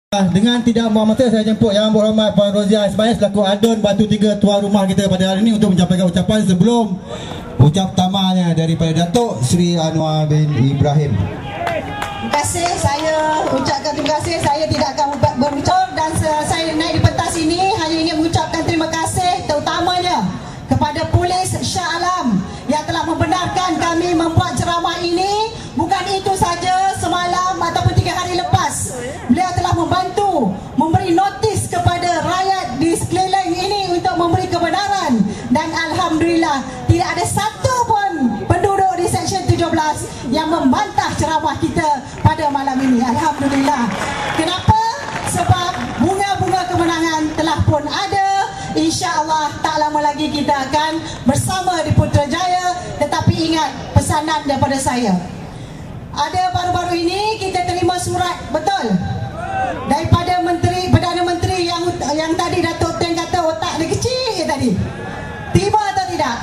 Dengan tidak buang masa, saya jemput Yang Berhormat Puan Rozia Ismail selaku Adun Batu Tiga tuan rumah kita pada hari ini untuk menyampaikan ucapan sebelum ucap pertamanya daripada Datuk Seri Anwar bin Ibrahim. Terima kasih, saya ucapkan terima kasih. Saya tidak akan berucap dan saya naik di pentas ini hanya ingin mengucapkan terima kasih terutamanya kepada Polis Shah Alam yang telah membenarkan kami membuat ceramah ini. Bukan itu saja, semalam ataupun 3 hari lepas beliau telah membantu memberi notis kepada rakyat di sekeliling ini untuk memberi kebenaran, dan Alhamdulillah tidak ada satu pun penduduk di Seksyen 17 yang membantah ceramah kita pada malam ini. Alhamdulillah. Kenapa? Sebab bunga-bunga kemenangan telah pun ada. InsyaAllah tak lama lagi kita akan bersama di Putrajaya. Tetapi ingat pesanan daripada saya, ada baru-baru ini kita terima surat, betul, daripada Perdana Menteri yang tadi Datuk Teng kata otak dia kecil tadi. Tiba atau tidak?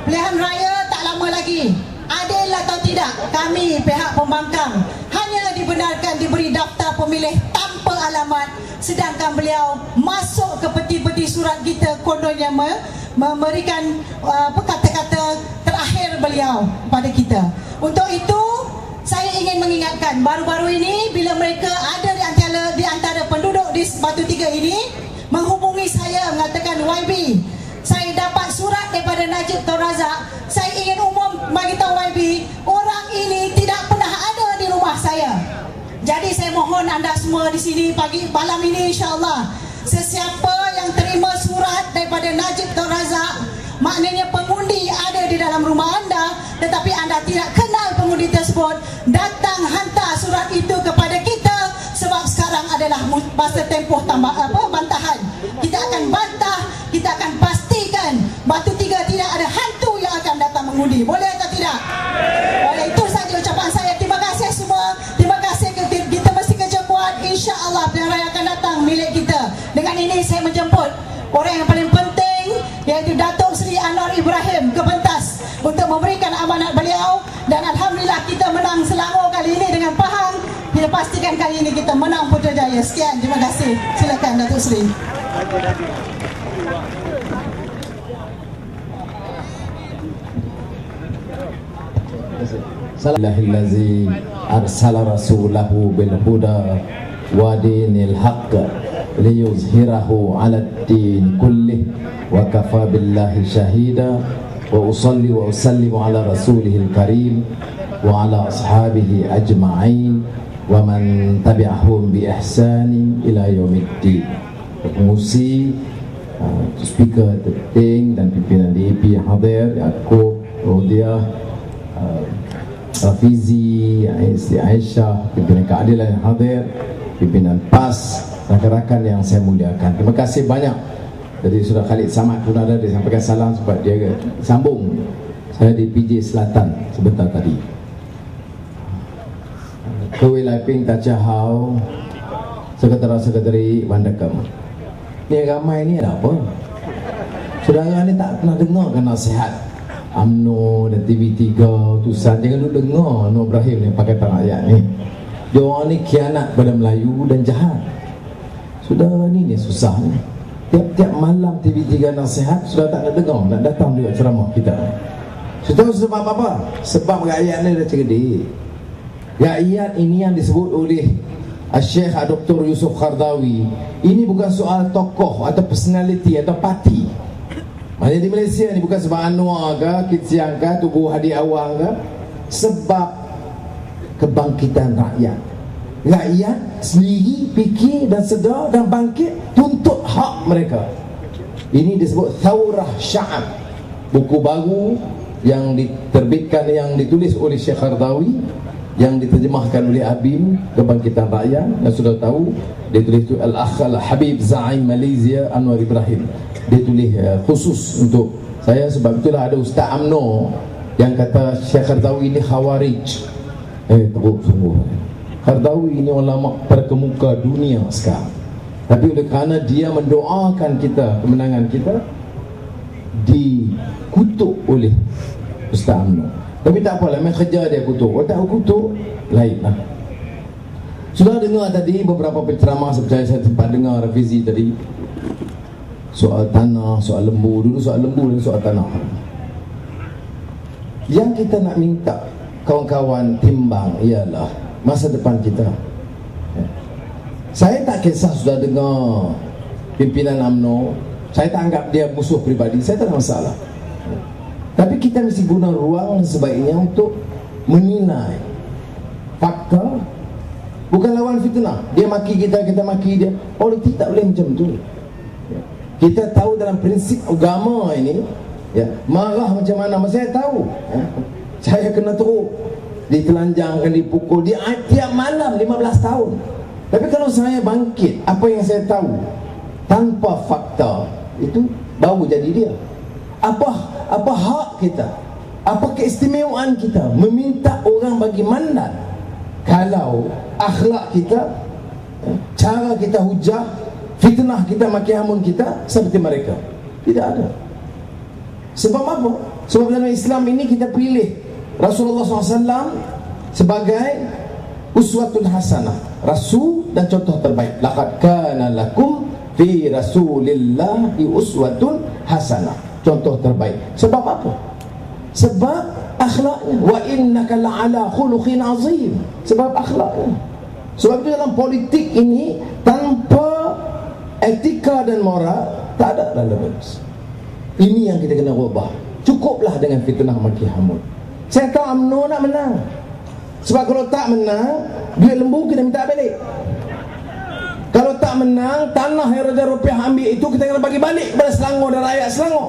Pilihan raya tak lama lagi. Adil atau tidak? Kami pihak pembangkang hanya dibenarkan diberi daftar pemilih tanpa alamat, sedangkan beliau masuk ke peti-peti surat kita kononnya memberikan kata-kata terakhir beliau pada kita. Untuk itu saya ingin mengingatkan, baru-baru ini bila mereka ada di antara penduduk di Batu Tiga ini menghubungi saya mengatakan, YB, saya dapat surat daripada Najib Tun Razak. Saya ingin bagi tahu YB, orang ini tidak pernah ada di rumah saya. Jadi saya mohon anda semua di sini malam ini, insya-Allah, sesiapa yang terima surat daripada Najib Tun Razak, maknanya pengundi ada di dalam rumah anda, tetapi anda tidak kenal pengundi tersebut, datang hantar surat itu kepada kita. Sebab sekarang adalah masa tempoh bantahan. Kita akan bantah, kita akan pastikan Batu Tiga tidak ada hantu yang akan datang mengundi. Boleh atau tidak? Boleh. Itu saja ucapan saya. Terima kasih semua. Terima kasih. Kita mesti kerja kuat. InsyaAllah pilihan raya akan datang milik kita. Dengan ini saya menjemput orang yang paling penting, iaitu Datuk Seri Anwar Ibrahim ke pentas untuk memberikan amanat beliau. Dan Alhamdulillah kita menang Selangor kali ini dengan Pahang. Kita pastikan kali ini kita menang Putrajaya. Sekian, terima kasih. Silakan Datuk Seri. Salahillazi arsala rasulahu bil huda wa dinil haqq liyuzhirahu 'aladdin kullih wa kafa billahi shahida wa usalli wa usallimu ala rasulihil karim wa ala ashabihi ajma'in wa man tabi'ahum bi ihsanin ila yaumiddin. Pengurusi, speaker Teng dan pimpinan DAP yang hadir, Yaakob, Rodia, Rafizi, Istri Aisyah, pimpinan keadilan yang hadir, pimpinan PAS, rakan-rakan yang saya muliakan. Terima kasih banyak. Jadi Saudara Khalid Samad pun ada, dia sampaikan salam sebab dia sambung saya di PJ Selatan sebentar tadi. Kewi Laiping Tachahau, Sekretari Bandakam. Ni ramai ni ada apa? Saudara ni tak pernah dengar kan nasihat UMNO dan TV3 utusan. Jangan dulu dengar Nur Ibrahim ni Pakatan Rakyat ni. Dia orang ni khianat pada Melayu dan jahat. Saudara ni susah ni. Tiap-tiap malam TV3 nasihat, sudah tak nak dengar, nak datang juga ceramah kita. Tahu sebab apa? Sebab rakyat ni dah cerdik. Rakyat ini yang disebut oleh Syekh Dr. Yusuf Qardawi, ini bukan soal tokoh atau personality atau parti. Maksudnya di Malaysia ni bukan sebab Anwar ke, Kit Siang ke, Tugu Hadi Awang ke, sebab kebangkitan rakyat. Rakyat sendiri fikir dan sedar dan bangkit tuntut hak mereka. Ini disebut Thawrah Sya'ab. Buku baru yang diterbitkan, yang ditulis oleh Syekh Qardawi, yang diterjemahkan oleh Abim, Kebangkitan Rakyat. Dan sudah tahu dia tulis itu Al-Akh Al-Habib Zaim Malaysia Anwar Ibrahim. Dia tulis khusus untuk saya. Sebab itulah ada Ustaz UMNO yang kata Syekh Qardawi ini khawarij. Teruk sungguh. Qardawi ini ulama terkemuka dunia sekarang. Tapi oleh kerana dia mendoakan kita, kemenangan kita, dikutuk oleh Ustaz UMNO. Tapi tak apalah, main kerja dia kutuk. Kalau tak kutuk, lain lah. Sudah dengar tadi beberapa penceramah, saya sempat dengar revisi tadi, soal tanah, soal lembu. Dulu soal lembu dan soal tanah. Yang kita nak minta kawan-kawan timbang ialah masa depan kita. Saya tak kisah sudah dengar pimpinan UMNO, saya tak anggap dia musuh peribadi, saya tak ada masalah. Tapi kita mesti guna ruang sebaiknya untuk menilai fakta, bukan lawan fitnah. Dia maki kita, kita maki dia. Politik tak boleh macam tu. Kita tahu dalam prinsip agama ini, ya, marah macam mana, saya tahu. Saya kena teruk, ditelanjangkan, dipukul, dia tiap malam 15 tahun. Tapi kalau saya bangkit apa yang saya tahu tanpa fakta, itu baru jadi dia. Apa hak kita, apa keistimewaan kita meminta orang bagi mandat kalau akhlak kita, cara kita hujah, fitnah kita, maki hamun kita seperti mereka? Tidak ada. Sebab apa? Sebab dalam Islam ini kita pilih Rasulullah SAW sebagai uswatun hasanah, rasul dan contoh terbaik. Laqad kana lakum fi rasulillahi uswatun hasanah, contoh terbaik. Sebab apa? Sebab akhlaknya. Wa innaka la'ala khuluqin azim. Sebab akhlaknya. Sebab itu dalam politik ini tanpa etika dan moral tak ada relevance. Ini yang kita kena ubah. Cukuplah dengan fitnah maki hamun. Saya tahu UMNO nak menang. Sebab kalau tak menang, duit lembu kita minta balik. Kalau tak menang, tanah yang Raja Rupiah ambil itu kita kena bagi balik kepada Selangor dan rakyat Selangor.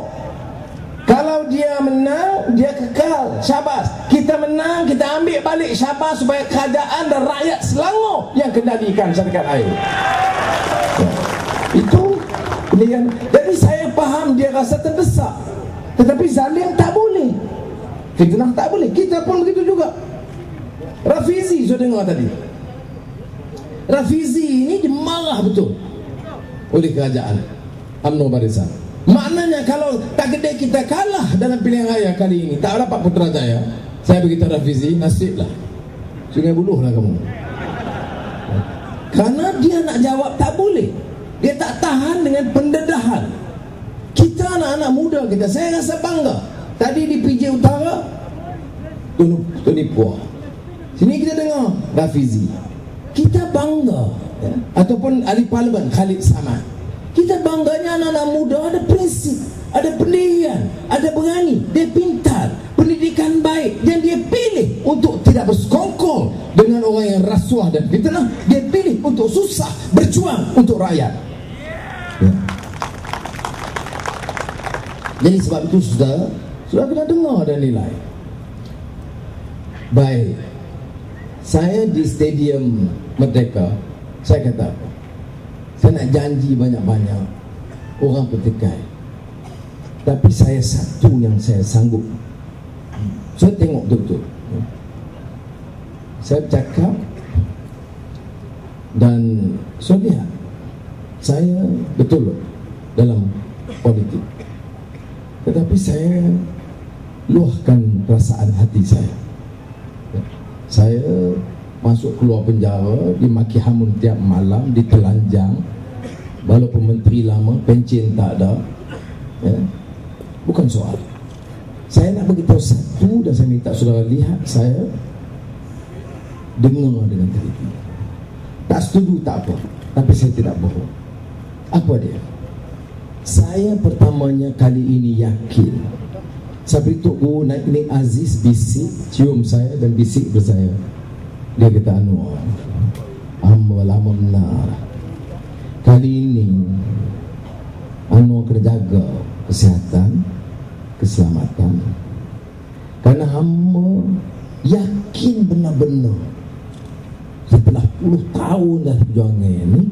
Kalau dia menang, dia kekal, syabas. Kita menang, kita ambil balik, syabas, supaya kerajaan dan rakyat Selangor yang kendalikan syarikat air. Ya. Itu pilihan. Jadi saya faham dia rasa terdesak, tetapi zalim tak boleh, fitnah tak boleh. Kita pun begitu juga. Rafizi sudah dengar tadi. Rafizi ini dimarah betul oleh kerajaan UMNO Barisan. Maknanya kalau tak gede kita kalah dalam pilihan raya kali ini, tak dapat Putrajaya, saya beritahu Rafizi, nasiblah, Sungai Buloh lah kamu. Karena dia nak jawab tak boleh. Dia tak tahan dengan pendedahan. Kita anak-anak muda kita, saya rasa bangga. Tadi di PJ Utara, Tony Puah, sini kita dengar Rafizi. Kita bangga, ya? Ataupun ahli parlimen Khalid Samad. Kita bangganya anak-anak muda ada prinsip, ada pendirian, ada berani, dia pintar, pendidikan baik, dan dia pilih untuk tidak bersekongkol dengan orang yang rasuah dan fitnah. Dia pilih untuk susah, berjuang untuk rakyat. Ya. Jadi sebab itu sudah kena dengar dan nilai. Baik, saya di Stadium Merdeka, saya kata apa? Saya nak janji banyak-banyak, orang bertikai, tapi saya satu yang saya sanggup. Saya tengok betul-betul, saya bercakap dan saya lihat saya betul dalam politik, tetapi saya luahkan perasaan hati saya. Saya masuk keluar penjara, dimaki hamun tiap malam, ditelanjang, walaupun menteri lama, pencen tak ada, ya. Bukan soal. Saya nak beritahu satu, dan saya minta saudara lihat saya dengar dengan teliti. Tak setuju tak apa, tapi saya tidak bohong. Apa dia? Saya pertamanya kali ini yakin. Saya beritahu Naik Aziz bisik, cium saya dan bisik ke saya. Dia kata, Anwar, hamba lama benar, kali ini Anwar kena jaga kesihatan, keselamatan, kerana hamba yakin benar-benar setelah puluh tahun dah perjuangan ini,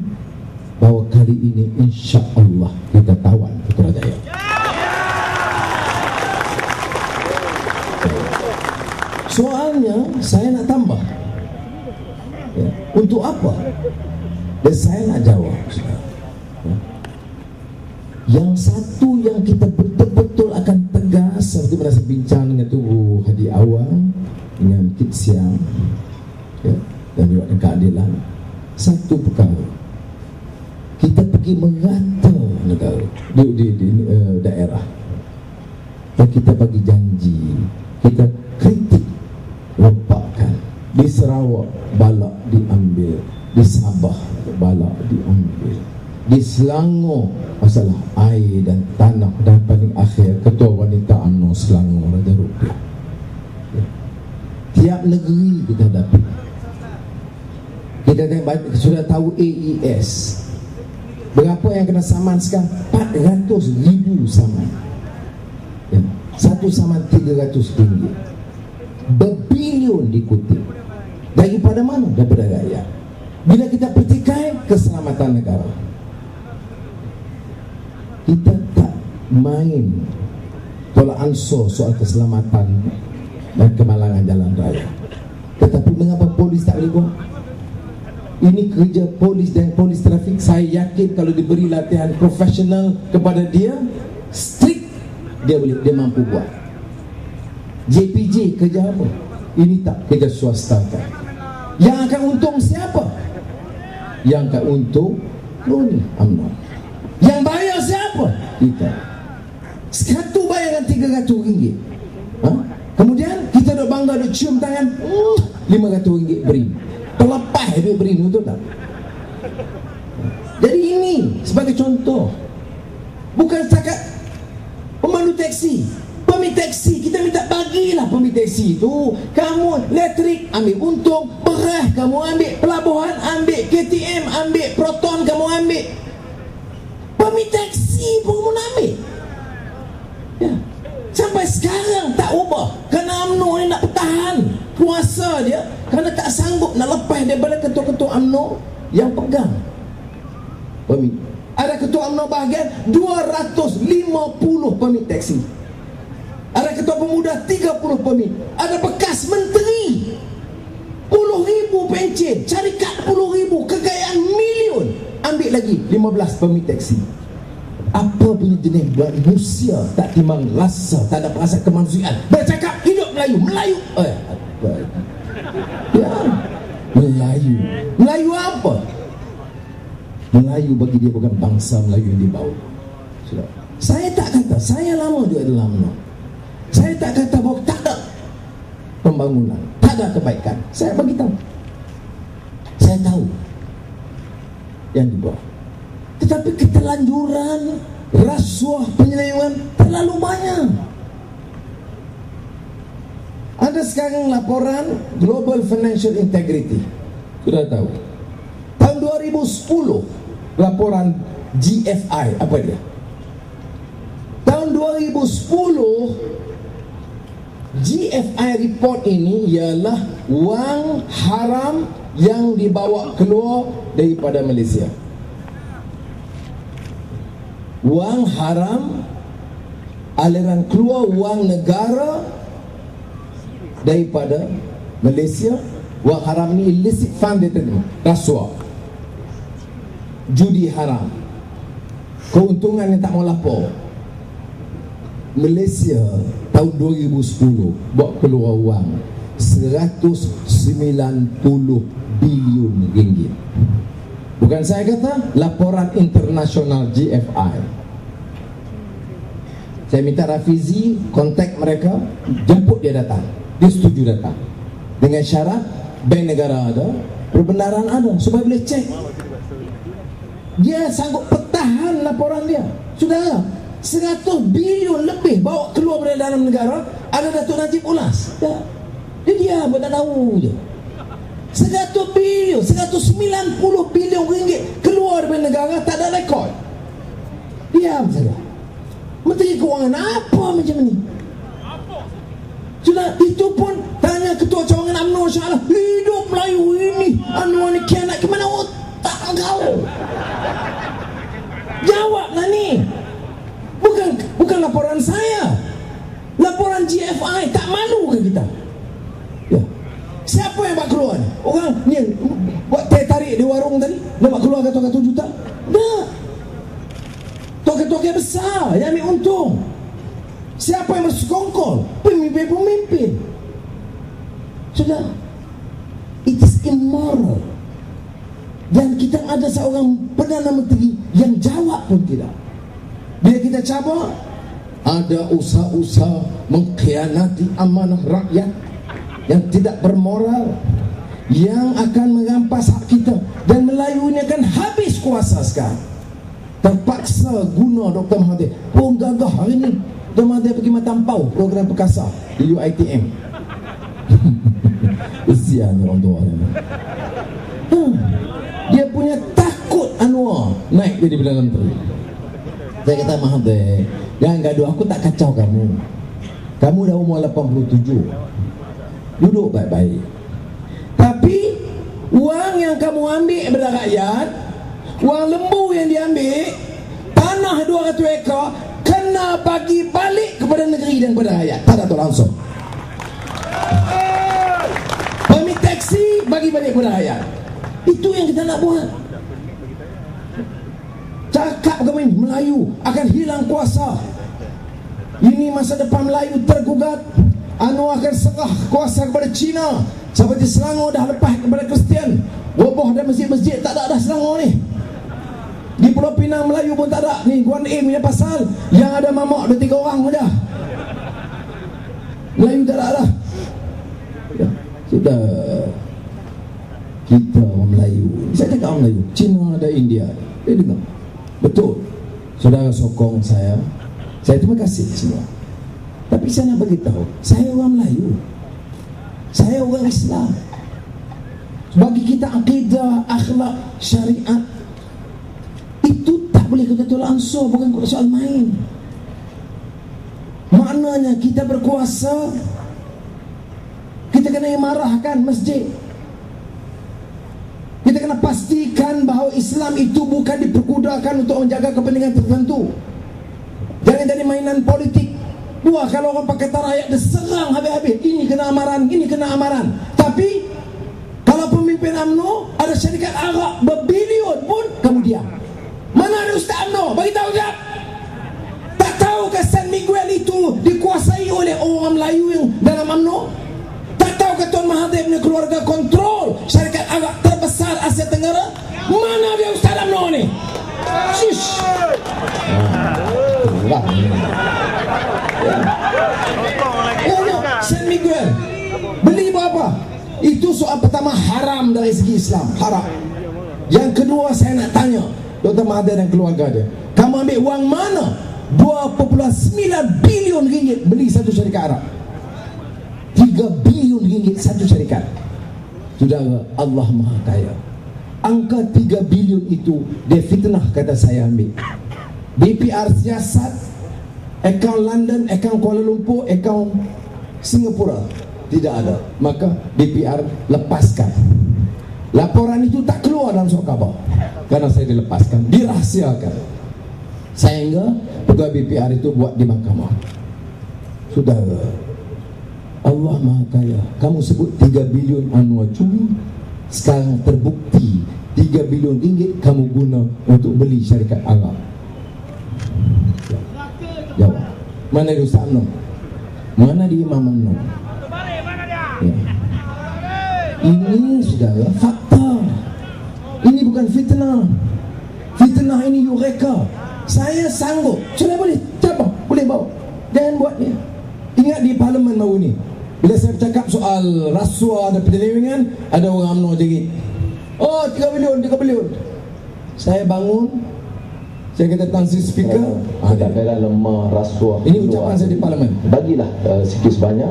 bahawa kali ini insya-Allah kita tawan Putrajaya. Soalnya saya nak tambah, ya, untuk apa? Dan saya nak jawab, ya. Yang satu yang kita betul-betul akan tegas, seperti mana saya bincang dengan Tugu Hadi Awang, dengan Kit Siang, ya, dan juga dengan keadilan. satu perkara, kita pergi merata negara di daerah, dan kita bagi janji, kita kritik, lepaskan. Di Sarawak balak diambil, di Sabah balak diambil, di Selangor masalah air dan tanah, dan paling akhir Ketua Wanita UMNO Selangor Raja Rupiah. Tiap negeri kita hadapi. Kita sudah tahu AES berapa yang kena saman sekarang? 400,000 saman. Satu saman RM300, berbilion dikutip. Daripada mana? Daripada rakyat. Bila kita pertikai keselamatan negara, kita tak main tolak ansur soal keselamatan dan kemalangan jalan raya. Tetapi mengapa polis tak boleh buat? Ini kerja polis dan polis trafik. Saya yakin kalau diberi latihan profesional kepada dia, strict, dia mampu buat. JPJ kerja apa? Ini tak kerja swasta kan? Yang akan untung siapa? Yang akan untung Roni UMNO. Yang bayar siapa? Kita. Satu bayaran RM300. Kemudian kita duk bangga, duk cium tangan, RM500 beri. Terlepas duit beri, betul tak? Jadi ini sebagai contoh. Bukan setakat pemandu taksi, pemik taksi, kita minta bagilah pemik taksi itu. Kamu elektrik ambil untung, beras kamu ambil, pelabuhan ambil, KTM ambil, Proton kamu ambil, pemik taksi pun kamu ambil. Ya. Sampai sekarang tak ubah. Kerana UMNO ni nak pertahan kuasa dia, kerana tak sanggup nak lepas daripada ketua-ketua UMNO yang pegang pemik. Ada ketua UMNO bahagian 250 pemik taksi. Ada ketua pemuda 30 pemik. Ada bekas menteri 10,000 pencen, syarikat 10,000, kekayaan milion, ambil lagi 15 pemik taksi. Apa punya jenis manusia tak timbang rasa, tak ada perasaan kemanusiaan. Bercakap hidup Melayu, Melayu. Ya, Melayu. Melayu apa? Melayu bagi dia bukan bangsa Melayu yang dibawa. Sudah. Saya tak kata, saya lama juga dalam UMNO. Saya tak kata bahawa tak ada pembangunan, tak ada kebaikan. Saya bagi tahu. Saya tahu yang dibawa. Tetapi keterlanjuran, rasuah, penyelewengan terlalu banyak. Ada sekarang laporan Global Financial Integrity, sudah tahu. Tahun 2010 laporan GFI, apa dia? Tahun 2010 GFI report ini ialah wang haram yang dibawa keluar daripada Malaysia. Wang haram, aliran keluar wang negara daripada Malaysia. Wang haram ni illicit fund dia terima, rasuah, judi haram, keuntungan yang tak mau lapor. Malaysia tahun 2010 buat keluar wang 190 bilion ringgit. Bukan saya kata, laporan internasional GFI. Saya minta Rafizi kontak mereka, jemput dia datang. Dia setuju datang, dengan syarat bank negara ada, perbenaran ada, supaya boleh cek. Dia sanggup pertahan laporan dia. Saudara, 100 bilion lebih bawa keluar dari dalam negara. Ada Datuk Najib ulas. Dia diam, tak tahu je. 100 bilion, 190 bilion ringgit keluar dari negara, tak ada rekod. Diam saja. Menteri Kewangan apa macam ni? Sudah, itu pun tanya Ketua Cawangan UMNO insya-Allah, hidup Melayu ini, anu ni kianat ke mana otak kau? Jawablah ni. Bukan laporan saya. Laporan GFI. Tak malu ke kita? Ya. Siapa yang buat keluar ni? Orang ni buat teh tarik di warung tadi, nak buat keluar kata-kata juta? Tak. Toke-toke besar yang ambil untung. Siapa yang bersekongkol? Pemimpin-pemimpin. Sudah. It is immoral. Dan kita ada seorang Perdana Menteri yang jawab pun tidak. Bila kita cabar, ada usaha-usaha mengkhianati amanah rakyat yang tidak bermoral, yang akan merampas hak kita. Dan Melayu ini akan habis kuasa sekarang. Terpaksa guna Dr. Mahathir. Oh, gagah hari ini Dr. Mahathir pergi matampau program perkasa di UiTM. Kesian orang tua dia punya takut Anwar naik jadi Perdana Menteri. Saya kata, Mahathir, jangan gaduh, aku tak kacau kamu. Kamu dah umur 87, duduk baik-baik. Tapi wang yang kamu ambil daripada rakyat, wang lembu yang diambil, tanah 200 ekar, kena bagi balik kepada negeri dan kepada rakyat. Tak ada langsung. Permit taksi bagi balik kepada rakyat. Itu yang kita nak buat. Cakap kami Melayu akan hilang kuasa. Ini masa depan Melayu tergugat. Anwar akan serah kuasa kepada Cina. Seperti Selangor dah lepas kepada Kristian. Woboh dan masjid-masjid tak ada dah Selangor ni. Di Pulau Pinang Melayu pun tak ada. Ni Guan Im punya pasal. Yang ada mamak 2-3 orang saja. Melayu tak ada dah. Ya, sudah. Kita orang Melayu, saya cakap orang Melayu, Cina ada India. Dia dengar. Betul. Saudara sokong saya terima kasih semua. Tapi saya nak beritahu, saya orang Melayu, saya orang Islam. Bagi kita akidah, akhlak, syariat itu tak boleh kita tolak ansur, bukan soal main. Maknanya kita berkuasa, kita kena marahkan masjid. Kita kena pastikan bahawa Islam itu bukan diperkudakan untuk menjaga kepentingan tertentu. Jangan jadi mainan politik. Wah, kalau orang Pakatan Rakyat diserang habis-habis, ini kena amaran, ini kena amaran. Tapi kalau pemimpin UMNO ada syarikat Arab berbilion pun kamu diam. Mana ada Ustaz UMNO? Bagi tahu tak? Tak tahu ke San Miguel itu dikuasai oleh orang Melayu yang dalam UMNO? Tahu ke Tuan Mahathir punya keluarga kontrol syarikat Arab terbesar Asia Tenggara? Mana dia Ustaz UMNO ni? Shush. San Miguel beli berapa? Itu soal pertama haram dari segi Islam, haram. Yang kedua saya nak tanya Dr. Mahathir dan keluarga dia, kamu ambil wang mana 2.9 bilion ringgit beli satu syarikat Arab? 3 bilion ringgit satu syarikat. Saudara, Allah Maha Kaya. Angka 3 bilion itu dia fitnah, kata saya ambil. DPR siasat, akaun London, akaun Kuala Lumpur, akaun Singapura tidak ada. Maka DPR lepaskan. Laporan itu tak keluar dalam surat khabar karena saya dilepaskan, dirahsiakan. Sehingga pegawai DPR itu buat di mahkamah. Saudara, Allah Maha Kaya. Kamu sebut 3 bilion Anwar curi, sekarang terbukti 3 bilion ringgit kamu guna untuk beli syarikat Arab. Jawab. Mana dia Ustaz UMNO? Mana dia Imam UMNO? Ya. Ini saudara fakta. Ini bukan fitnah. Fitnah ini eureka. Saya sanggup. Sudah boleh cabang, boleh bawa. Jangan buat ni. Ingat di parlimen baru ni, bila saya bercakap soal rasuah dan penyelewengan, ada orang UMNO jerit, oh 3 bilion. Saya bangun, saya kata tangsi speaker, kadang-kadang lemah, rasuah. ini ucapan saya di parlimen. Bagilah sikit sebanyak,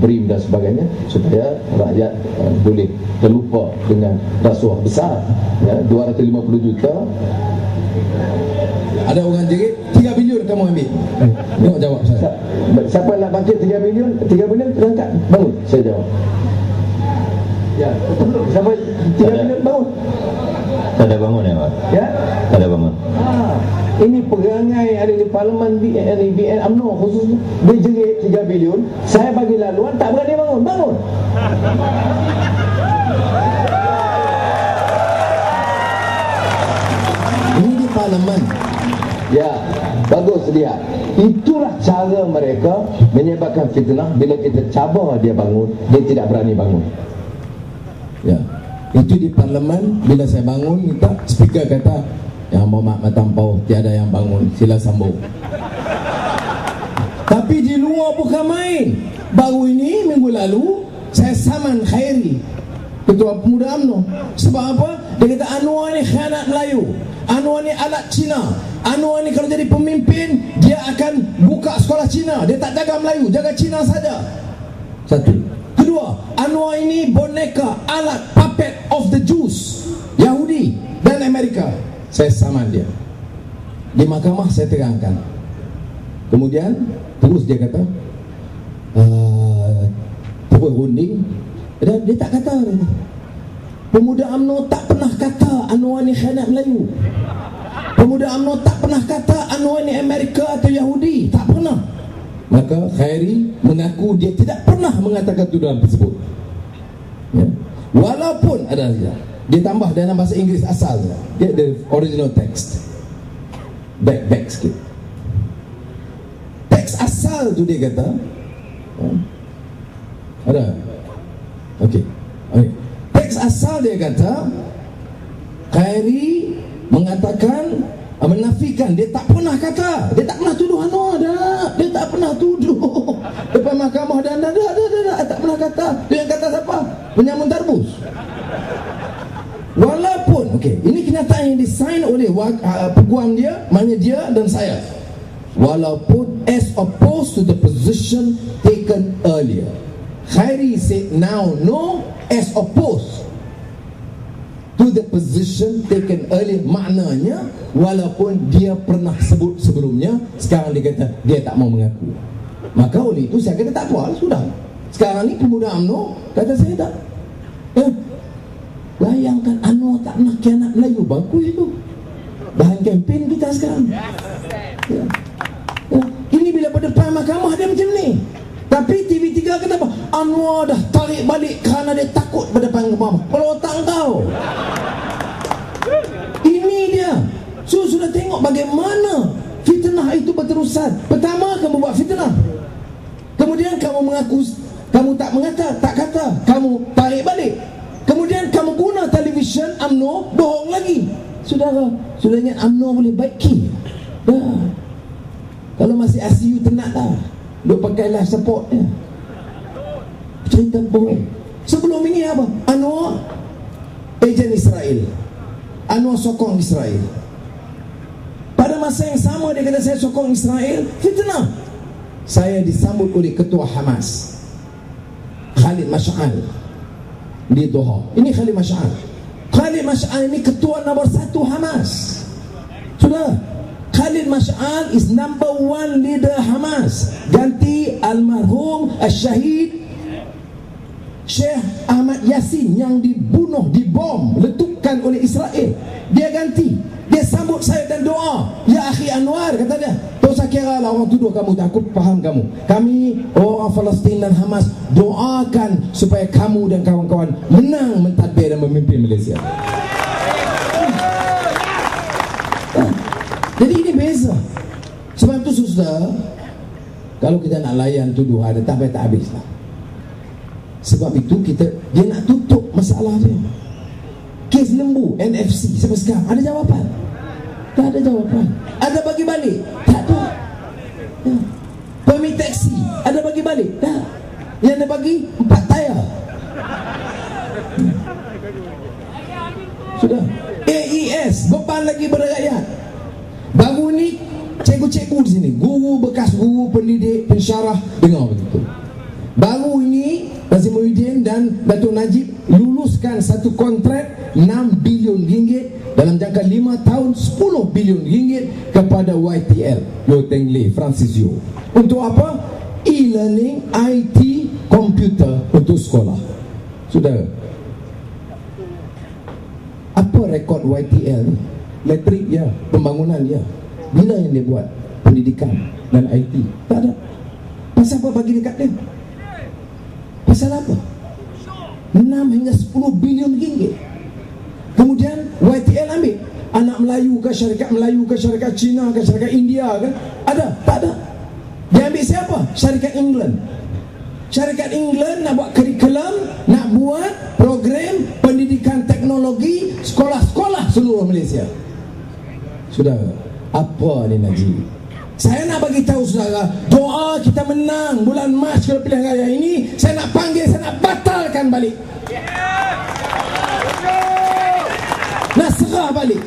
BRIM dan sebagainya, supaya rakyat boleh terlupa dengan rasuah besar, ya, 250 juta. Ada orang jerit, 3 bilion kamu ambil. Tengok jawab saya. Siapa nak bangkit 3 bilion? 3 bilion terangkat, bangun. Saya jawab. Ya, siapa 3 bilion bangun? Tak ada bangun ya Pak? Ya? Tak ada bangun. Ini perangai ada di parlimen BN UMNO khusus, dia jerit 3 bilion, saya bagi laluan, tak berani bangun. Ini di parlimen. Ya, bagus dia. Itulah cara mereka menyebabkan fitnah. Bila kita cabar dia bangun, dia tidak berani bangun. Ya. Itu di parlimen. Bila saya bangun, minta speaker kata, "Yang Muhammad Matampau, tiada yang bangun, sila sambung." Tapi di luar bukan main. Baru ini minggu lalu saya saman Khairi, Ketua Pemuda UMNO. Sebab apa? Dia kata Anwar ni khianat Melayu, Anwar ni alat Cina, Anwar ni kalau jadi pemimpin dia akan buka sekolah Cina, dia tak jaga Melayu, jaga Cina saja. Satu. Kedua, Anwar ini boneka, alat, puppet of the Jews, Yahudi dan Amerika. Saya saman dia. Di mahkamah saya terangkan. Kemudian terus dia kata terus runding. Dia tak kata Pemuda UMNO tak pernah kata Anwar ni khianat Melayu. Pemuda UMNO tak pernah kata Anwar ni Amerika atau Yahudi. Tak pernah. Maka Khairi mengaku dia tidak pernah mengatakan tuduhan tersebut, ya. Walaupun ada dia tambah dalam bahasa Inggeris asal, dia the original text back sikit. Teks asal tu dia kata, ada. Okey. Teks asal dia kata, Khairi mengatakan, menafikan, dia tak pernah kata, dia tak pernah tuduh Anwar dah. Dia tak pernah tuduh depan mahkamah dan dah tak pernah kata. Dia yang kata siapa? Penyamun Tarbus. Walaupun, okey, ini kenyataan yang disign oleh peguam dia, maknanya dia dan saya. Walaupun as opposed to the position taken earlier. Khairi said now no, as opposed to the position taken earlier. Maknanya walaupun dia pernah sebut sebelumnya, sekarang dia kata dia tak mau mengaku. Maka oleh itu saya kata tak apa, sudah. Sekarang ni Pemuda UMNO kata saya tak. Bayangkan Anwar tak pernah khianat Melayu, bagus itu. Bahan kempen kita sekarang. Ya. Ini bila pada depan mahkamah dia macam ni. Tapi TV3 kata apa? Anwar dah tarik balik kerana dia takut pada depan mahkamah. Kalau otak kau. Ini dia. So sudah tengok bagaimana fitnah itu berterusan. Pertama kamu buat fitnah, kemudian kamu mengaku, kamu tak mengata, tak kata, kamu tarik balik, kemudian kamu guna televisyen UMNO bohong lagi. Saudara, sudah ingat UMNO boleh baiki dah. Kalau masih ICU tenat dah, duk pakai life support ya. Cerita bohong. Sebelum ini apa? Anwar ejen Israel, Anwar sokong Israel. Pada masa yang sama dia kata saya sokong Israel, fitnah. Saya disambut oleh ketua Hamas, Khalid Mash'al, di Doha. Ini Khalid Mash'al. Khalid Mash'al ini ketua nombor 1 Hamas. Sudah, Khalid Mash'al is number 1 leader Hamas. Ganti almarhum Syahid Syekh Ahmad Yasin yang dibunuh, dibom, letupan oleh Israel. Dia ganti. Dia sambut saya dan doa. Ya akhi Anwar, kata dia, tak usah kira lah orang tuduh kamu, aku faham kamu. Kami orang Palestin dan Hamas doakan supaya kamu dan kawan-kawan menang mentadbir dan memimpin Malaysia. Jadi ini beza. Sebab itu susah. Kalau kita nak layan tuduhan, tak habis lah. Sebab itu dia nak tutup masalah dia. Kes lembu NFC sampai sekarang ada jawapan? Tak ada jawapan. Ada bagi balik? Tak ada. Ya. Permit taksi ada bagi balik? Tak. Yang ada bagi 4 tayar. Sudah. AES beban lagi pada rakyat. Baru ni cikgu-cikgu di sini, guru bekas guru, pendidik, pensyarah, dengar begitu. Baru ini Nazim Muhyiddin dan Datuk Najib luluskan satu kontrak 6 bilion ringgit dalam jangka 5 tahun, 10 bilion ringgit kepada YTL, Yeo Teng Lei, Francis Yeo. Untuk apa? E-learning, IT, komputer untuk sekolah. Saudara, apa rekod YTL ni? Elektrik ya, pembangunan ya. Bila yang dia buat pendidikan dan IT? Tak ada. Pasal apa bagi dekat dia? Pasal apa? 6 hingga 10 bilion ringgit. Kemudian YTL ambil anak Melayu ke syarikat Melayu ke syarikat Cina ke syarikat India ke? Ada? Tak ada. Dia ambil siapa? Syarikat England. Syarikat England nak buat kurikulum, nak buat program pendidikan teknologi sekolah-sekolah seluruh Malaysia. Saudara, apa ni Najib? Saya nak bagi tahu saudara, doa kita menang bulan Mac kalau pilihan raya ini, saya nak panggil, saya nak batalkan balik. Nak serah balik.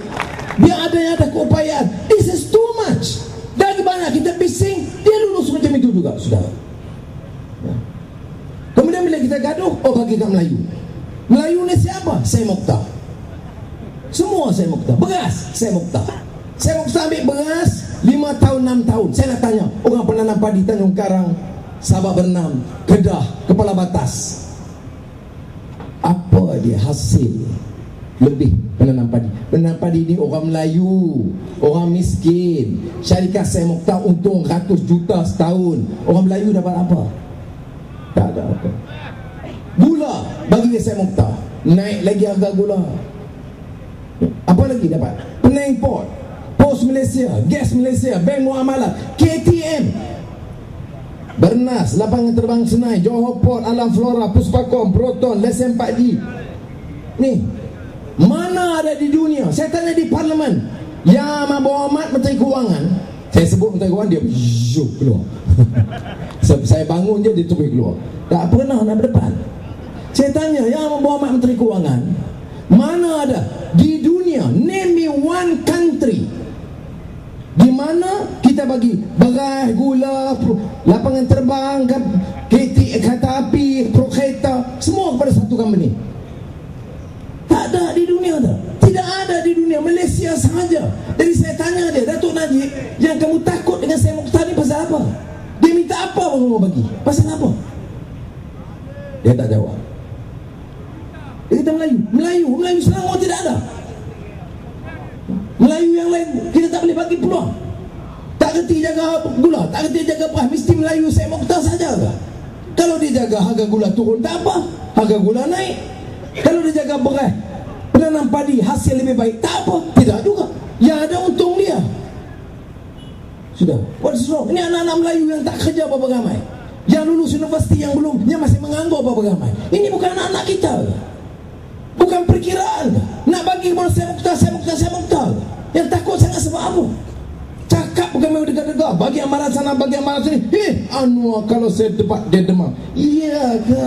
Biar ada keupayaan. This is too much. Dari banyak kita bising, dia lulus macam itu juga, saudara. Kemudian bila kita gaduh, bagi kat Melayu. Melayu ni siapa? Saya Mokhtar. Semua saya Mokhtar. Beras, saya Mokhtar. Saya Mokhtar ambil beras 5 tahun, 6 tahun. Saya nak tanya orang penanam padi Tanjung Karang, Sabak Bernam, Kedah, Kepala Batas, apa dia hasil lebih penanam padi? Penanam padi ni orang Melayu, orang miskin. Syarikat saya Mokhtar untung ratus juta setahun. Orang Melayu dapat apa? Tak ada apa. Gula bagi saya Mokhtar, naik lagi harga gula. Apa lagi dapat? Penang Port, Pos Malaysia, Gas Malaysia, Bank Muamalah, KTM, Bernas, lapangan terbang Senai, Johor Port, Alam Flora, Puspakom, Proton, Lesen 4G. Ni mana ada di dunia? Saya tanya di parlimen, Yang Berhormat Menteri Kewangan, saya sebut Menteri Kewangan, dia keluar. Saya bangun je, dia terus keluar. Tak pernah nak berdepan. Saya tanya, Yang Berhormat Menteri Kewangan, mana ada di dunia, name me one country di mana kita bagi beras, gula, lapangan terbang, kereta api, pro kereta, semua kepada satu company. Tak ada di dunia dah. Tidak ada di dunia, Malaysia sahaja. Jadi saya tanya dia, Datuk Najib, yang kamu takut dengan saya Mokhtar ni pasal apa? Dia minta apa kamu mau bagi? Pasal apa? Dia tak jawab. Dia kata Melayu Selangor tidak ada. Melayu yang lain kita tak boleh bagi peluang. Tak kerti jaga gula, tak kerti jaga beras, mesti Melayu saya Mokhtar saja ke? Kalau dia jaga harga gula turun, tak apa, harga gula naik. Kalau dia jaga beras, penanam padi hasil lebih baik, tak apa, tidak juga. Yang ada untung dia. Sudah, what's wrong? Ini anak-anak Melayu yang tak kerja berapa ramai, yang lulus universiti yang belum, yang masih menganggur berapa ramai. Ini bukan anak-anak kita ke? Bukan perkiraan ke? Nak bagi kepada saya Mokhtar. Yang takut sangat sebab apa? Cakap bukan main dekat-dekat, bagi amaran sana, bagi amaran sini. Anwar kalau saya debat dia demam. Iya ke?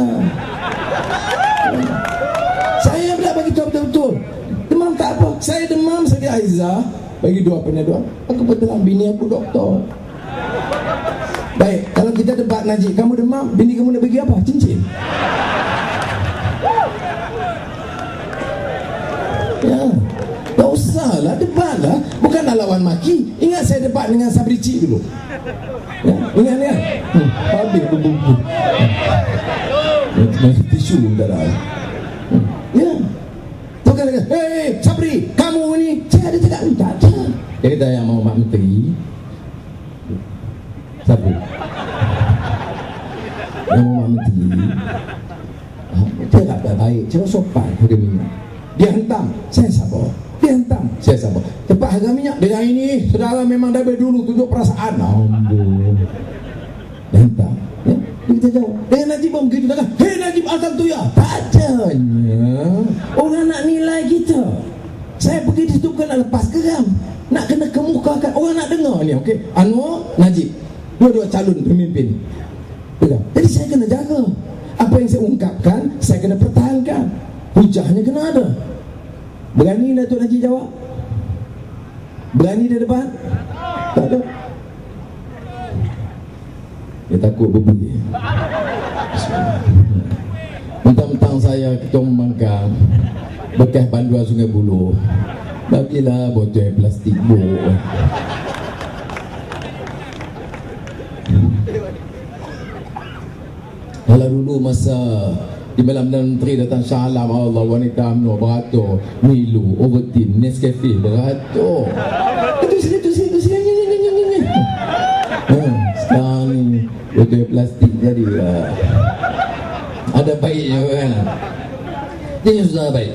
Saya pula bagi tahu betul-betul. Demam tak apa. Saya demam, saya Aizah bagi dua penyaduan. Aku betulan bini aku doktor. Baik, kalau kita debat Najib, kamu demam, bini kamu nak bagi apa? Cincin. Ya, tak usahlah, debatlah. Bukanlah lawan maki. Ingat saya debat dengan Sabri Cik dulu. Ya, ingat ni kan? Habis berbumbu. Tisu darah. Ya. Tu kan kata, "Hei, Sabri, kamu ni." Saya ada cakap, "Tak ada." Dia kata, "Yang Berhormat Menteri Sabri, Yang Berhormat Menteri dia tak baik, cara sopan harga minyak. Dia hentam, saya sabar. Dia hentam, saya sabar. Tepat harga minyak dengan ini, saudara memang dah dulu tunjuk perasaan. Ambon. Dia hentam. Ya? Dia kita jawab. Dengan Najib pun begitu. Hei Najib asal tu ya. Tak adanya. Orang nak nilai kita. Saya pergi di situ bukan nak lepas geram, nak kena kemukakan. Orang nak dengar ni, okey? Anwar, Najib, dua-dua calon pemimpin. Jadi saya kena jaga. Apa yang saya ungkapkan, saya kena pertahankan. Hujahnya kena ada. Berani Datuk Najib jawab? Berani dia depan? Tak ada. Dia takut berbunyi. Mentang-mentang saya ketua membangkang bekas banduan Sungai Buloh, bagilah botol plastik bok. Kalau dulu masa di malam Menteri datang Shah Alam, Allah, wanita UMNO beratur, Milo, Ovaltine, Nescafe beratur. Itu sini. Sekarang ni botol plastik jadi ada baiknya kan. Jadi sudah baik.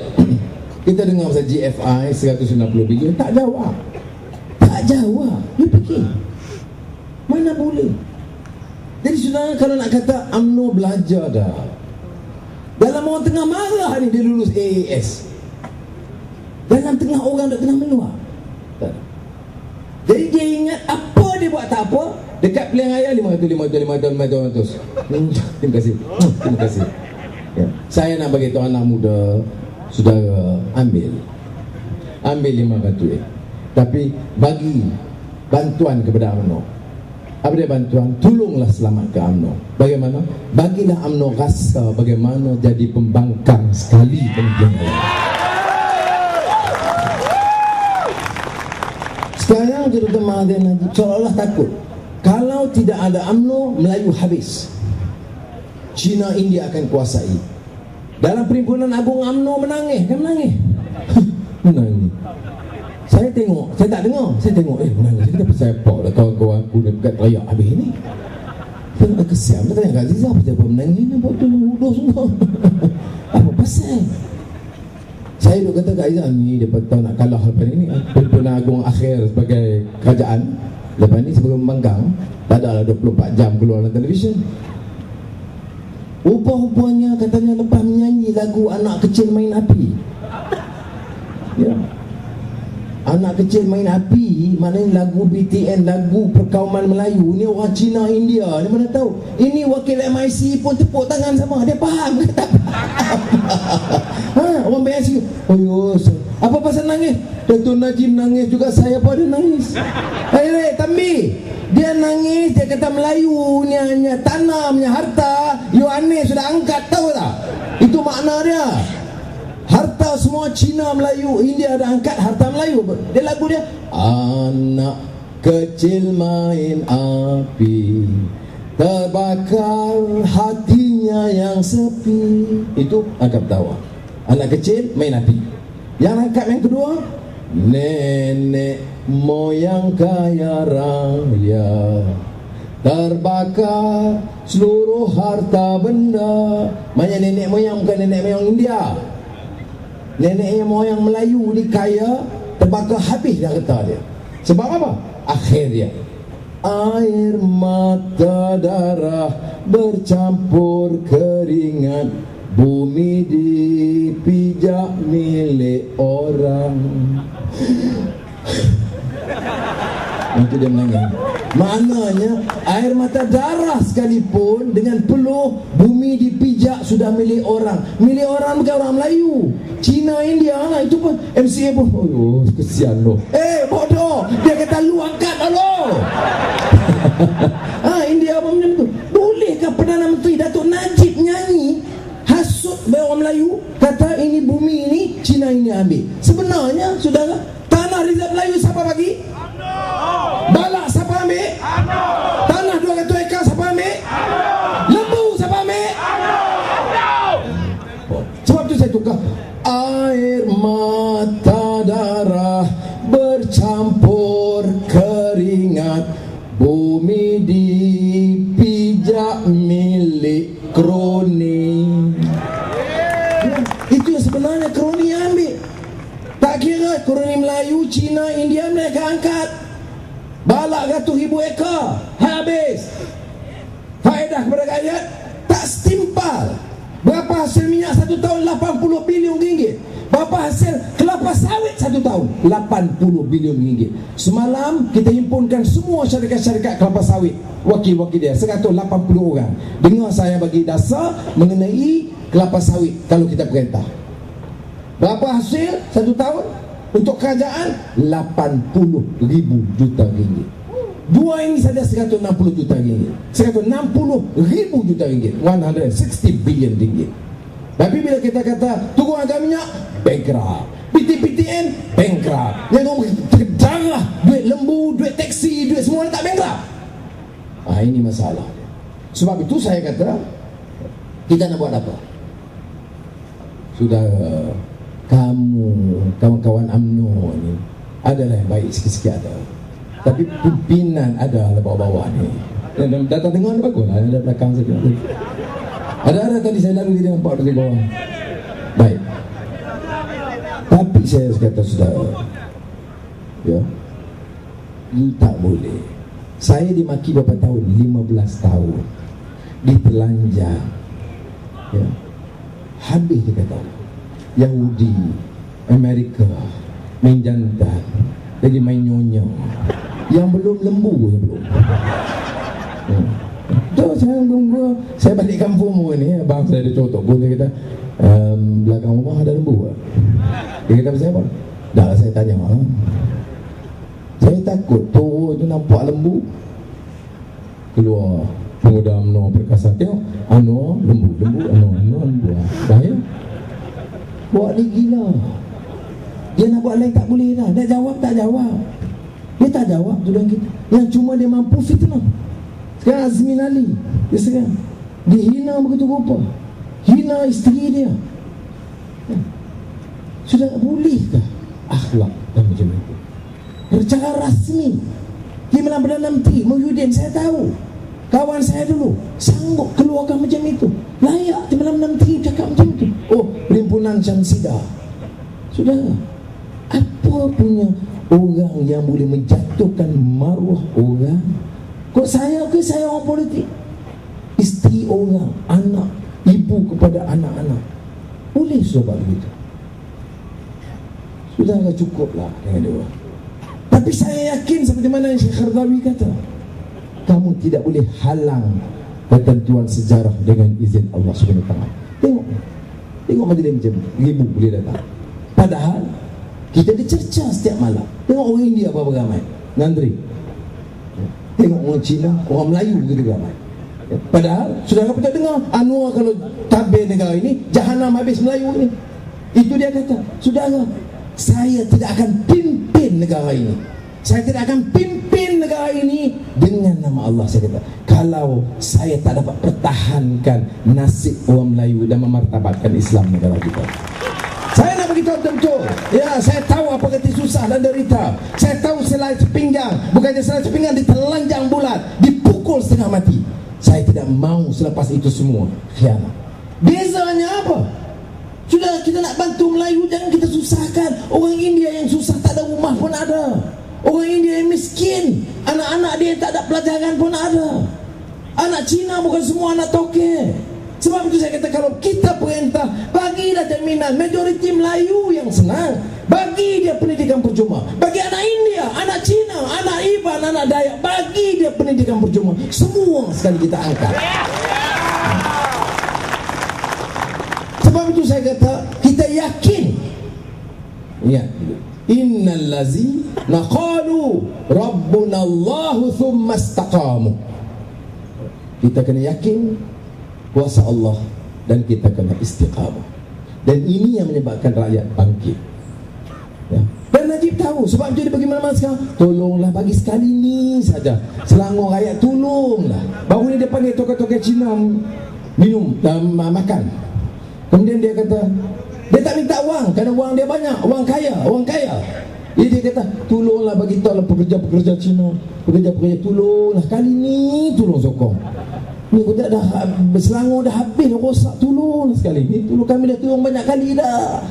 Kita dengar pasal GFI 160 bilion, tak jawab. Dia pergi. Mana boleh. Jadi saudara, kalau nak kata UMNO belajar dah. Dalam orang tengah marah ni dia lulus AAS. dalam tengah orang dah tengah meluap. Jadi dia ingat apa dia buat tak apa. Dekat pilihan raya 500. Terima kasih. Terima kasih. Ya. Saya nak bagi tahu anak muda, saudara, ambil 500. Tapi bagi bantuan kepada UMNO. Apa dia bantuan? Tolonglah selamatkan UMNO. Bagaimana? Bagilah UMNO rasa bagaimana jadi pembangkang sekali pilihan raya. Sekarang Jurutama Mahathir Najib seolah-olah takut. Kalau tidak ada UMNO, Melayu habis. China, India akan kuasai. Dalam Perhimpunan Agung UMNO menangis. Kan menangis? Menangis. Saya tengok, saya tak dengar. Saya tengok, menangis. Kita pasal apa dah kawan-kawan aku dekat rakyat habis ni. Saya nak kesian. Dia tanya kat Aziza, apa menangis ni? Buat tu mudah semua. Apa pasal? Saya duk kata kat Aziza ni, dia tahu nak kalah lepas ni. Perhimpunan Agung akhir sebagai kerajaan. Lepas ni sebagai pembangkang, tak adalah 24 jam keluar dalam televisyen. Rupa-rupanya katanya lepas menyanyi lagu anak kecil main api. Ya. Anak kecil main api, maknanya lagu BTN, lagu perkauman Melayu. Ni orang Cina, India, ni mana tahu. Ini wakil MIC pun tepuk tangan sama. Dia faham ke tak faham? Orang BSU, apa pasal nangis? Datuk Najib nangis juga, saya pun ada nangis. Hei, Tambi, dia nangis, dia kata Melayu ni hanya tanamnya harta. Yohanes sudah angkat, tahu tak? Itu makna dia. Harta semua Cina, Melayu, India ada angkat harta Melayu. Dia lagu dia, anak kecil main api, terbakar hatinya yang sepi. Itu angkat tawa. Anak kecil main api. Yang angkat yang kedua, nenek moyang kaya raya, terbakar seluruh harta benda. Banyak nenek moyang, bukan nenek moyang India. Nenek moyang Melayu ni kaya, terbakar habis dah harta dia. Sebab apa? Akhir dia, air mata darah bercampur keringat, bumi dipijak milik orang. Nanti dia menangis. Maknanya air mata darah sekalipun dengan peluh, bumi dipijak sudah milik orang. Milik orang bukan orang Melayu, Cina, India. Itu pun MCA pun, kesian loh. Bodoh, dia kata lu angkat lo. India pun macam tu. Bolehkah Perdana Menteri Datuk Najib nyanyi hasut orang Melayu, kata ini bumi ini Cina ini ambil? Sebenarnya saudara, tanah Rizal Melayu siapa bagi? Balak siapa ambil? Tanah 200 ekar siapa ambil? Lembu siapa ambil? Sebab tu saya tukar, air mata darah bercampur keringat, bumi dipijak milik kroni. Itu yang sebenarnya kroni ambil. Tak kira kroni Melayu, Cina, India, mereka angkat. Balak ratus ribu ekar habis. Faedah kepada rakyat tak setimpal. Berapa hasil minyak satu tahun? 80 bilion ringgit. Berapa hasil kelapa sawit satu tahun? 80 bilion ringgit. Semalam kita himpunkan semua syarikat-syarikat kelapa sawit, wakil-wakil dia 180 orang. Dengar saya bagi dasar mengenai kelapa sawit kalau kita perintah. Berapa hasil satu tahun? Untuk kerajaan 80 ribu juta ringgit. Dua ini saja 160 juta ringgit. 160 ribu juta ringgit, 160 billion ringgit. Tapi bila kita kata turun harga minyak, bankrupt. PTN, bankrupt. Yang orang terdarah, duit lembu, duit teksi, duit semua tak bankrupt. Ini masalah. Sebab itu saya kata, kita nak buat apa? Sudah kamu, kawan-kawan UMNO ni adalah yang baik sikit-sikit ada. Tapi pimpinan ada bawah-bawah ni. Dan datang tengah ada bagus lah, ada belakang saja. Ada tadi saya lalu dia nampak dari bawah. Baik. Tapi saya kata saudara, ya, you tak boleh. Saya dimaki berapa tahun? 15 tahun. Ditelanjang. Ya. Habis dia kata Yahudi Amerika, main jantan, lagi main nyonya. Yang belum lembu je belum. Saya balik kampung ni, abang saya ada contoh pun, dia kata belakang rumah ada lembu. Dia kata saya apa? Dah saya tanya, saya takut tu nampak lembu keluar pemuda UMNO perkasa, tengok UMNO lembu, UMNO lembu. Bahaya. Buat ni gila. Dia nak buat lain tak boleh dah. Nak jawab tak jawab. Dia tak jawab tu dan kita. Yang cuma dia mampu fitnah. Sekarang Azmin Ali, dia sekarang dia hina begitu rupa, hina isteri dia. Sudah bolehkah akhlak dan macam itu? Secara rasmi Timbalan Perdana Menteri Muhyiddin, saya tahu, kawan saya dulu sanggup keluarkan macam itu. Layak Timbalan Perdana Menteri cakap macam itu. Oh, Perhimpunan Syamsidah. Sudah, apa punya orang yang boleh menjatuhkan maruah orang? Kok saya ke saya orang politik? Isteri orang, anak, ibu kepada anak-anak, boleh sebab begitu? Sudah cukuplah dengan dia. Tapi saya yakin seperti mana yang Syekh Khardawi kata, kamu tidak boleh halang ketentuan sejarah dengan izin Allah SWT. Tengok majlis macam ribu boleh datang. Padahal kita dicerca setiap malam. Tengok orang India berapa ramai ngantri. Tengok orang Cina, orang Melayu begitu ramai. Padahal saudara pernah dengar Anwar kalau tabir negara ini, jahanam habis Melayu ini. Itu dia kata, saudara, saya tidak akan pimpin negara ini. Saya tidak akan pimpin negara ini dengan nama Allah. Saya kata, kalau saya tak dapat pertahankan nasib orang Melayu dan memartabatkan Islam negara kita. Saya nak beritahu betul-betul. Ya, saya tahu apa kata susah dan derita. Saya tahu selai sepinggang, bukannya selai sepinggang ditelanjang bulat, dipukul setengah mati. Saya tidak mau selepas itu semua khianat. Bezanya apa? Sudah, kita nak bantu Melayu, jangan kita susahkan. Orang India yang susah tak ada rumah pun ada. Orang India yang miskin, anak-anak dia yang tak ada pelajaran pun ada. Anak Cina bukan semua anak toke. Sebab itu saya kata, kalau kita perintah, bagilah jaminan. Majoriti Melayu yang senang, bagi dia pendidikan percuma. Bagi anak India, anak Cina, anak Iban, anak Dayak, bagi dia pendidikan percuma. Semua sekali kita angkat. Sebab itu saya kata, kita yakin. Ya, innal ladzina qalu rabbunallahu tsumma istaqamu. Kita kena yakin kuasa Allah dan kita kena istiqamah. Dan ini yang menyebabkan rakyat bangkit. Ya. Dan Najib tahu, sebab itu dia pergi mana-mana sekarang, tolonglah bagi sekali ni saja Selangor rakyat, tolonglah. Baru ni dia panggil tokoh-tokoh Cina minum dan makan. Kemudian dia kata, dia tak minta wang kerana wang dia banyak, wang kaya. Jadi dia kata, tolonglah bagi tahu lah pekerja-pekerja Cina, pekerja-pekerja, tolonglah kali ni, tolong sokong. Ni kita dah Selangor dah habis, dah rosak, tolong sekali ni, tolong kami dah tolong banyak kali dah.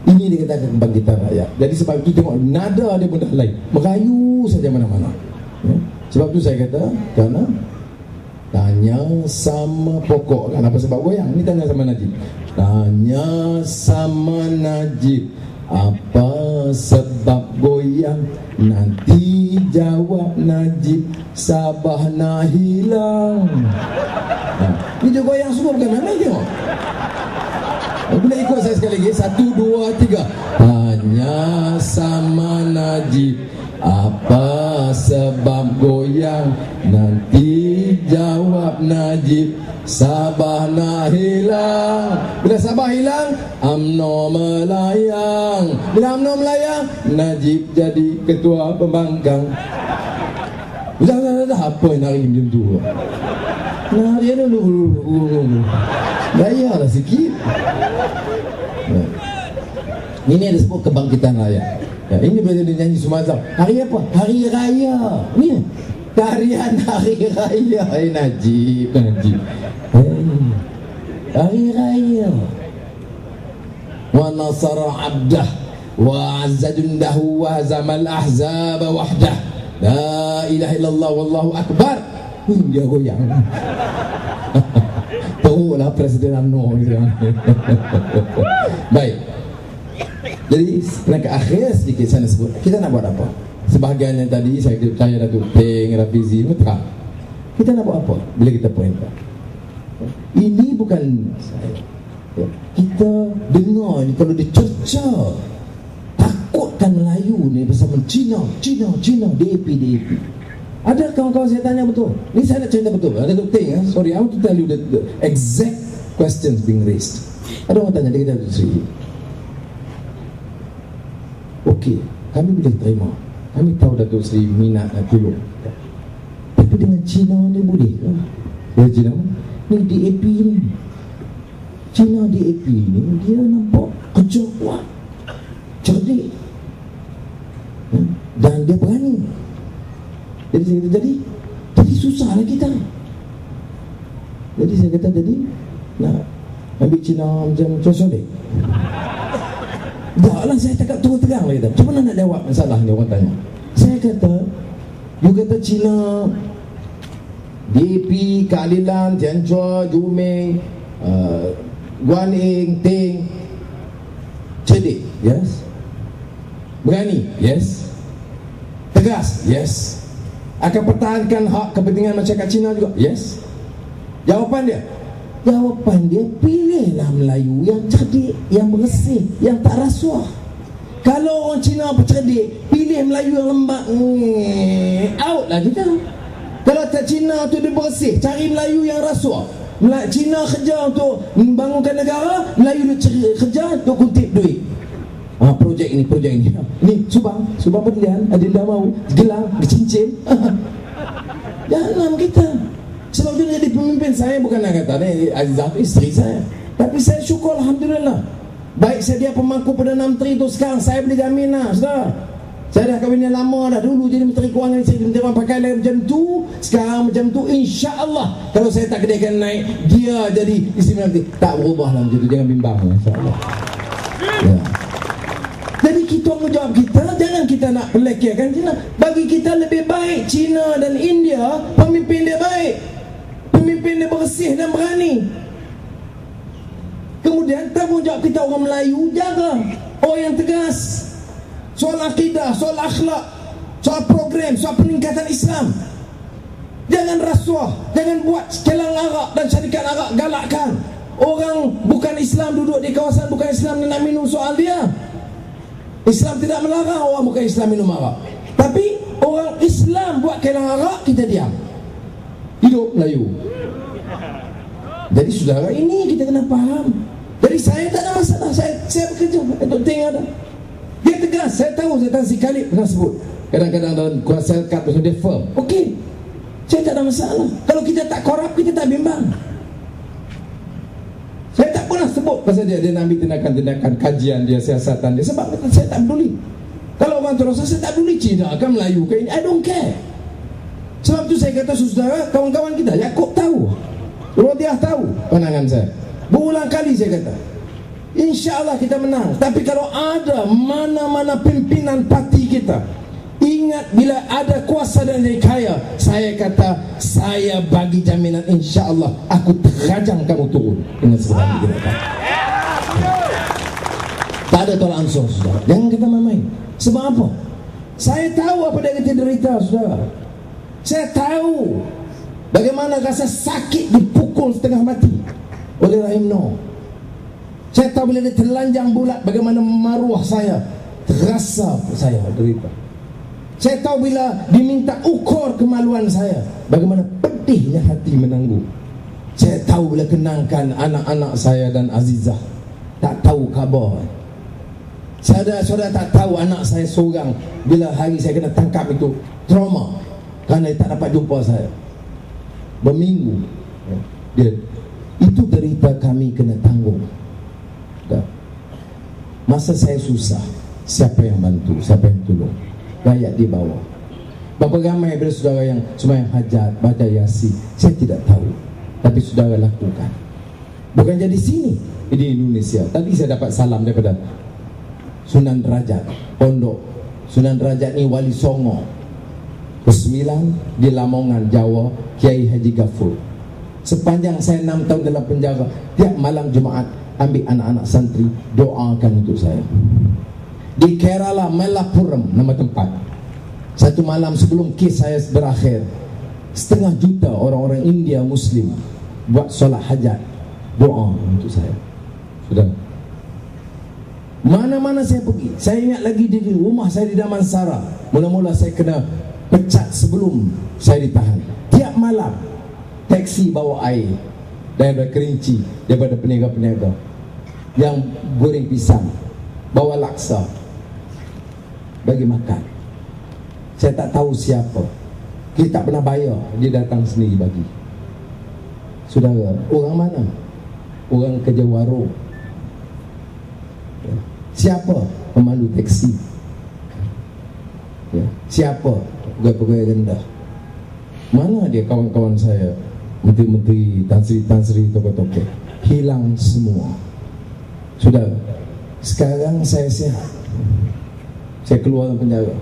Ini dia kata kebangkitan rakyat. Jadi sebab itu tengok nada dia pun dah lain, merayu saja mana-mana. Ya? Sebab tu saya kata, kerana tanya sama pokok kan, apa sebab goyang ni, tanya sama Najib. Tanya sama Najib, apa sebab goyang? Nanti jawab Najib, Sabah nak hilang. Ni dia goyang semua, bukan main-main. Tengok, boleh ikut saya sekali lagi. 1, 2, 3. Tanya sama Najib, apa sebab goyang? Nanti jawab Najib, Sabah nak hilang. Bila Sabah hilang, UMNO melayang. Bila UMNO melayang, Najib jadi ketua pembangkang. Dah apa yang nari macam tu? Nah, dia dulu gayalah sikit. Ini ada sebut kebangkitan rakyat. Ya, ini boleh dinyanyi Sumatera. Hari apa? Hari Raya. Ni tarian Hari Raya. Najib. Hari Raya. Wa nasara abdah wa azza jundahu wa zamal ahzab wahdah. La ilaha illallah wallahu akbar. Dia goyang. Tahulah Presiden UMNO. Baik. Jadi ke akhir sedikit saya nak sebut, kita nak buat apa? Sebahagian yang tadi saya Datuk Teng, Rafizi, terang. Kita nak buat apa bila kita perintah? Ini bukan saya. Kita dengar ni kalau dicerca, takutkan Melayu ni bersama Cina, DAP. Ada kawan-kawan saya tanya betul. Ni saya nak cerita betul. Ada Datuk Teng, sorry, I want to tell you the exact questions being raised. Ada orang tanya, dia kata, Datuk Seri, okey, kami boleh terima. Kami tahu Datuk Seri minat nak tolong. Tapi dengan Cina ni boleh ke? Ya Cina ni DAP ni. Cina DAP ni dia nampak kerja kuat, cerdik, dan dia berani. Jadi saya kata jadi susahlah kita. Jadi saya kata jadi nak ambil Cina macam Soleh. Taklah, saya cakap terang lah kata. Macam mana nak jawab masalah ni orang tanya. Saya kata, you kata Cina DAP, Keadilan, Tian Chua, Jumei, Guan Eng, Teng, cerdik, yes. Berani, yes. Tegas, yes. Akan pertahankan hak kepentingan masyarakat Cina juga, yes. Jawapan dia, pilihlah Melayu yang cerdik, yang bersih, yang tak rasuah. Kalau orang Cina bercerdik, pilih Melayu yang lembab, out lah kita. Kalau tak Cina tu dia bersih, cari Melayu yang rasuah. Cina kerja untuk membangunkan negara, Melayu dia kerja untuk kutip duit. Projek ini ni Subang Pilihan, Adinda Mau, Gelang, Cincin. Jangan kita. Sebab dia jadi pemimpin, saya bukan nak kata ni Azizah isteri saya, tapi saya syukur Alhamdulillah. Baik sedia pemangku Perdana Menteri tu, sekarang saya boleh jamin lah, saudara. Saya dah kahwin lama dah, dulu jadi Menteri Kewangan, saya Menteri pakai lain macam tu, sekarang macam tu, insya-Allah. Kalau saya tak kedekan naik, dia jadi isteri nanti tak berubah lah macam tu, jangan bimbang insya-Allah. Ya. Jadi kita menjawab kita, jangan kita nak pelekehkan Cina. Bagi kita lebih baik Cina dan India, pemimpin dia baik, pemimpin dia bersih dan berani. Kemudian tanggungjawab kita orang Melayu, jaga orang yang tegas. Soal akidah, soal akhlak, soal program, soal peningkatan Islam. Jangan rasuah, jangan buat kelang arak dan syarikat arak galakkan. Orang bukan Islam duduk di kawasan bukan Islam ni nak minum soal dia. Islam tidak melarang orang bukan Islam minum arak, tapi orang Islam buat kelang arak, kita diam. Hidup Melayu. Jadi saudara, ini kita kena faham. Jadi saya tak ada masalah, saya bekerja untuk tengok ada. Dia tegas, saya tahu Tan Sri Khalid pernah sebut. Kadang-kadang dalam kuasa kat dia firm. Okey, saya tak ada masalah. Kalau kita tak korup, kita tak bimbang. Saya tak pernah sebut pasal dia nak ambil tindakan-tindakan kajian dia, siasatan dia. Sebab saya tak peduli. Kalau orang terus saya tak peduli Cina kan, Melayu kan, I don't care. Sebab tu saya kata saudara, kawan-kawan kita, Yaakob tahu, Rodiah tahu pandangan saya. Berulang kali saya kata, insya-Allah kita menang. Tapi kalau ada mana-mana pimpinan parti kita, ingat bila ada kuasa dan jadi kaya, saya kata, saya bagi jaminan insya-Allah aku terajang kamu turun dengan segala gerakan. Tak ada tolak ansur, saudara. Jangan kita main-main. Sebab apa? Saya tahu apa dia kita derita, saudara. Saya tahu bagaimana rasa sakit dipukul setengah mati oleh Rahim Noh. Saya tahu bila dia terlanjang bulat, bagaimana maruah saya terasa saya derita. Saya tahu bila diminta ukur kemaluan saya, bagaimana pedihnya hati menanggung. Saya tahu bila kenangkan anak-anak saya dan Azizah tak tahu khabar. Saudara tak tahu anak saya seorang, bila hari saya kena tangkap itu trauma kerana dia tak dapat jumpa saya berminggu. Dia, itu derita kami kena tanggung. Masa saya susah, siapa yang bantu, siapa yang tolong? Rakyat di bawah. Berapa ramai bila saudara yang sembahyang hajat, baca Yasin, saya tidak tahu, tapi saudara lakukan. Bukan jadi sini, di Indonesia. Tadi saya dapat salam daripada Sunan Derajat, Pondok Sunan Derajat ni Wali Songo ke-9 di Lamongan, Jawa, Kiai Haji Ghafur. Sepanjang saya 6 tahun dalam penjara, tiap malam Jumaat ambil anak-anak santri doakan untuk saya. di Kerala, Malappuram, nama tempat. Satu malam sebelum kes saya berakhir, 1,5 juta orang-orang India Muslim buat solat hajat, doa untuk saya. Sudah. Mana-mana saya pergi, saya ingat lagi di rumah saya di Damansara. Mula-mula saya kena pecat sebelum saya ditahan. Tiap malam taksi bawa air daripada Kerinci, daripada peniaga-peniaga yang goreng pisang, bawa laksa bagi makan. Saya tak tahu siapa, kita tak pernah bayar, dia datang sendiri bagi. Saudara, orang mana? Orang kerja warung. Siapa pemandu teksi? Siapa pegawai-pegawai rendah? Mana dia kawan-kawan saya, menteri-menteri, Tan Sri, tokoh-tokoh? Hilang semua. Sudah. Sekarang saya sihat, saya keluar dari penjara.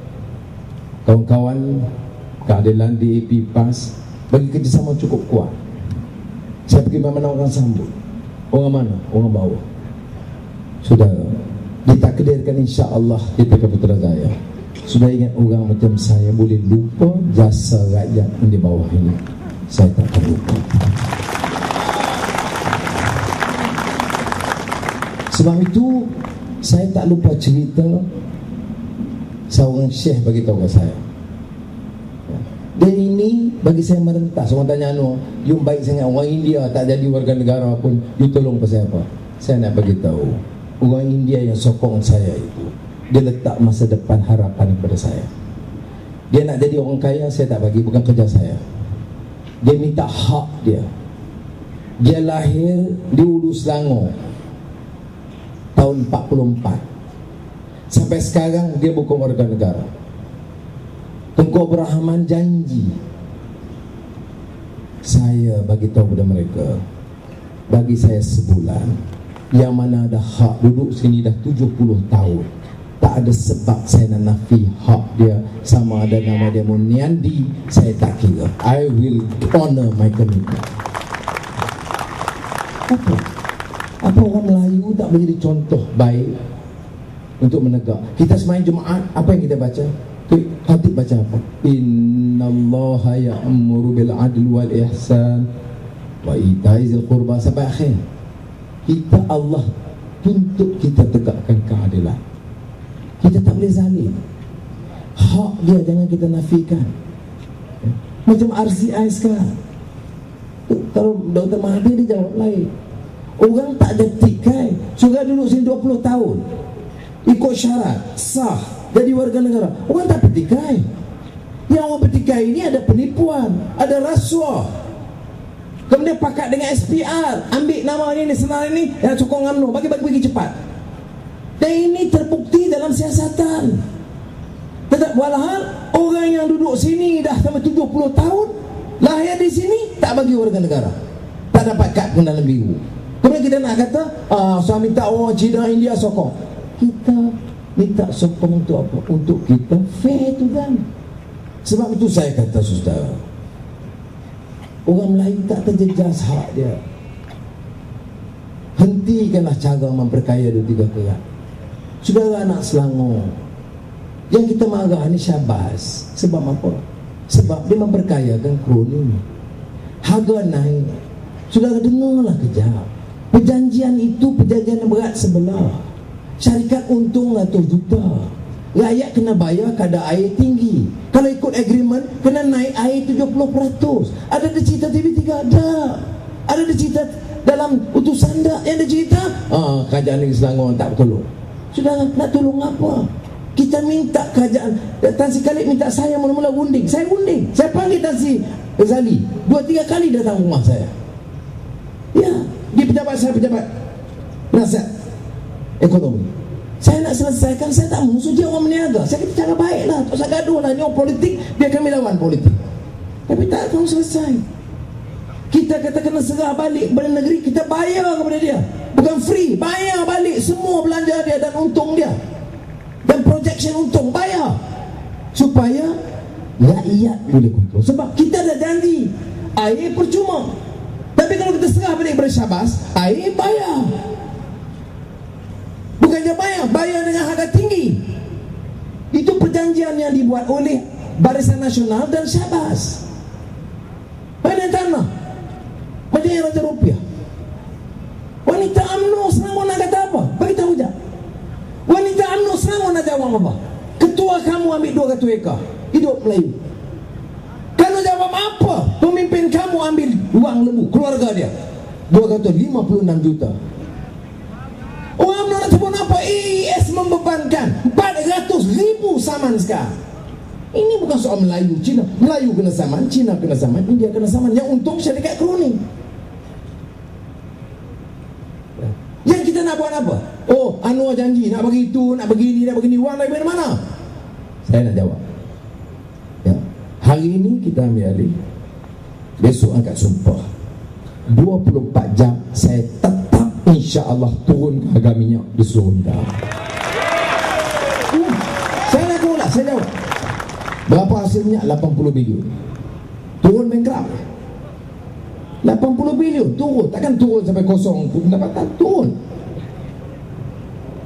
Kawan-kawan keadilan DAP PAS bagi kerjasama cukup kuat. Saya pergi mana orang sambut. Orang mana? Orang bawah. Sudah ditakdirkan insya-Allah kita ke Putrajaya. Sudah ingat orang macam saya boleh lupa jasa rakyat yang di bawah ini. Saya tak akan lupa. Sebab itu saya tak lupa cerita seorang syekh bagi tahu ke saya. Dan ini bagi saya merentas. Orang tanya you baik sangat, orang India tak jadi warga negara pun, you tolong ke saya apa? Saya nak bagi tahu, orang India yang sokong saya itu, dia letak masa depan harapan kepada saya. Dia nak jadi orang kaya, saya tak bagi, bukan kerja saya. Dia minta hak dia. Dia lahir di Ulu Selangor tahun 44. Sampai sekarang dia bukan warga negara. Tengku Abdul Rahman janji, saya bagi tahu kepada mereka, bagi saya sebulan, yang mana ada hak duduk sini dah 70 tahun, tak ada sebab saya nak nafi hak dia. Sama ada nama dia Muniandi, saya tak kira. I will honor my commitment. Apa orang Melayu tak boleh jadi contoh baik untuk menegak? Kita semain Jumaat, apa yang kita baca? Khatib baca apa? Innallaha ya'muru bil adli wal ihsan wa ita'i dzil qurba, sampai akhir. Kita, Allah tuntut kita tegakkan keadilan. Kita tak boleh zalim. Hak dia jangan kita nafikan. Macam RCI sekarang, kalau Dr. Mahathir dia jawab lain. Orang tak ada tikai, sudah duduk sini 20 tahun, ikut syarat, sah, jadi warga negara. Orang tak bertikai. Yang orang bertikai ini ada penipuan, ada rasuah, kemudian pakat dengan SPR, ambil nama ini, senar ini, yang sokong UMNO, bagi cepat. Dan ini terbukti dalam siasatan. Tetap walahal, orang yang duduk sini dah sampai 70 tahun, lahir di sini, tak bagi warga negara, tak dapat kad pun dalam biru. Kemudian kita nak kata, saya minta orang Cina, India sokong. Kita minta sokong untuk apa? Untuk kita fair tu kan. Sebab itu saya kata, saudara, orang Melayu tak terjejas hak dia. Hentikanlah cara memperkaya 2-3 kerat. Saudara anak Selangor, yang kita marah ni Syabas. Sebab apa? Sebab dia memperkayakan kroni. Harga naik. Saudara dengarlah kejap. Perjanjian itu perjanjian yang berat sebelah. Syarikat untung 100 juta. Rakyat kena bayar kadar air tinggi. Kalau ikut agreement, kena naik air 70%. Ada cerita TV3? Ada. Ada cerita dalam utusan tak? Yang ada cerita, kerajaan negeri Selangor tak bertolong. Sudah nak tolong apa? Kita minta kerajaan. Tan Sri Khalid minta saya mula-mula unding. Saya unding. Saya panggil Tan Sri Ghazali 2-3 kali datang rumah saya. Ya, dia pejabat saya, pejabat penasihat ekonomi. Saya nak selesaikan, saya tak musuh dia, orang meniaga. Saya kata cara baiklah, tak usah gaduh lah. Ni orang politik, biar kami lawan politik. Tapi tak akan selesai. Kita kata kena serah balik kepada negeri, kita bayar kepada dia. Bukan free, bayar balik semua belanja dia dan untung dia. Dan projection untung, bayar. Supaya rakyat boleh kontrol. Sebab kita dah janji, air percuma. Tapi kalau kita serah balik kepada Syabas, air bayar. Bukannya bayar dengan harga tinggi. beli. Itu perjanjian yang dibuat oleh Barisan Nasional dan Syahbaz. Mana tanah Majlis Raja Rupiah. Wanita UMNO Selangor nak kata apa? Bagi tahu je. Wanita UMNO Selangor nak jawab apa? Ketua kamu ambil 200 ekar hidup Melayu. Kalau jawab apa? Pemimpin kamu ambil wang lembu keluarga dia 256 juta. Orang UMNO nak sebut apa? IES membebankan 400,000 saman sekarang. Ini bukan soal Melayu, Cina. Melayu kena saman, Cina kena saman, India kena saman. Yang untung syarikat kroni. Yang kita nak buat apa? Oh, Anwar janji nak bagi itu, nak bagi ini, nak bagi ini. Wang dari mana? Saya nak jawab. Ya. Hari ini kita ambil alih. Besok angkat sumpah. 24 jam saya tetap insya-Allah turun harga minyak di seluruh negara. Saya nak ulas, saya jawab. Berapa hasil minyak? 80 bilion. Turun bankrupt. 80 bilion turun. Takkan turun sampai kosong pendapatan. Turun.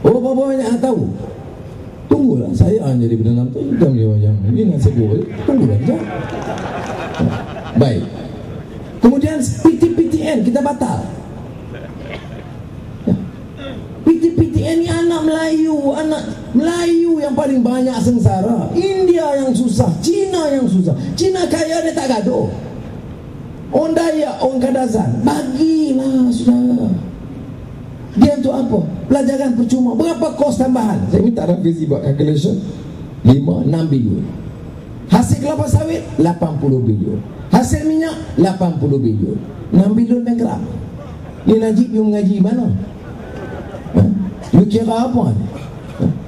Oh, berapa banyak nak tahu? Tunggulah. Saya jadi Perdana Menteri. Ini nasib boleh. Tunggulah je. Baik. Kemudian PTPTN kita batal. PTPTN ni anak Melayu yang paling banyak sengsara. India yang susah, Cina yang susah. Cina kaya dia tak gaduh. Orang Dayak, orang Kadazan, bagilah saudara. Dia untuk apa? Pelajaran percuma. Berapa kos tambahan? Saya minta revisi buat calculation. 5-6 bilion. Hasil kelapa sawit 80 bilion. Hasil minyak 80 bilion. 6 bilion bankrupt. Ni Najib yang mengaji mana? You kira apa ni?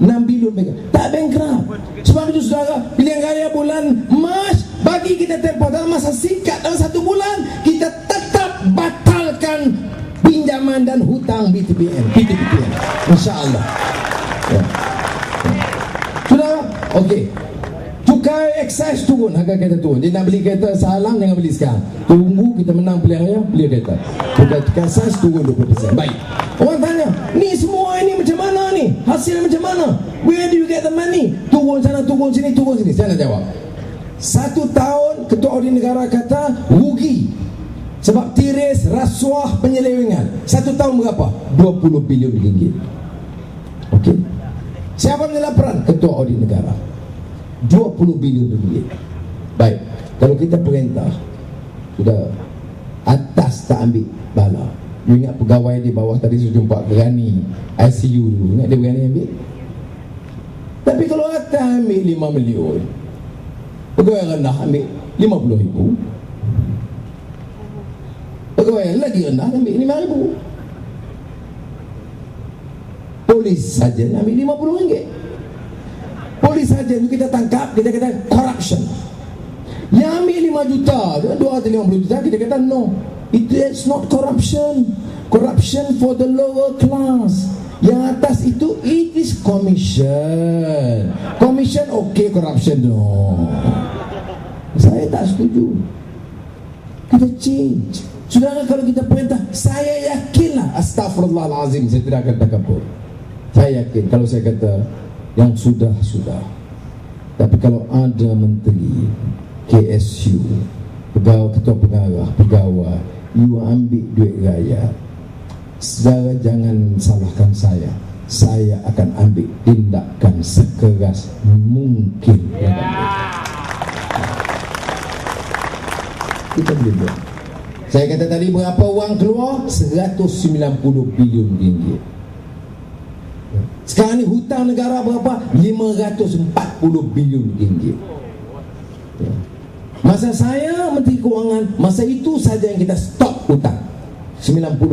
6 bilion bankrupt. Tak bankrupt. Sebab itu saudara, pilihan raya bulan Mac bagi kita tempoh dalam masa singkat, dalam 1 bulan kita tetap batalkan pinjaman dan hutang PTPTN. InsyaAllah. Ya. Saudara, okey. Cukai excise turun, harga kereta turun. Dia nak beli kereta salam, jangan beli sekarang. Tunggu kita menang pilihan raya, beli kereta. Cukai excise turun 20%. Baik. Orang tanya, ni semua ini macam mana ni? Hasil macam mana? Where do you get the money? Turun sana, turun sini, turun sini. Saya nak jawab. 1 tahun Ketua Audit Negara kata rugi sebab tiris, rasuah, penyelewengan. 1 tahun berapa? 20 bilion ringgit. Okey. Siapa punya laporan? Ketua Audit Negara. 20 bilion ringgit. Baik. Kalau kita perintah, sudah atas tak ambil bala. You ingat pegawai di bawah tadi saya jumpa Gerani ICU dulu. Ingat dia berani ambil? Tapi kalau atas ambil 5 million, pegawai rendah ambil 50,000, pegawai yang lagi rendah ambil 5,000. Polis saja ambil 50 ringgit. Polis saja itu kita tangkap, kita kata corruption. Yang ambil 5 juta, 250 juta, kita kata no, it's not corruption. Corruption for the lower class. Yang atas itu it is commission. Commission okay, corruption no. Saya tak setuju. Kita change. Saudara, kalau kita perintah, saya yakinlah, astaghfirullahalazim, saya tidak akan takabur. Saya yakin kalau saya kata yang sudah-sudah. Tapi kalau ada menteri KSU, pegawai, ketua pengarah, pegawai, you ambil duit rakyat, saudara jangan salahkan saya. Saya akan ambil tindakan sekeras mungkin. Kita boleh buat. Saya kata tadi berapa wang keluar? 190 bilion ringgit. Sekarang ni hutang negara berapa? 540 bilion ringgit. Masa saya Menteri Kewangan, masa itu saja yang kita stop hutang. 92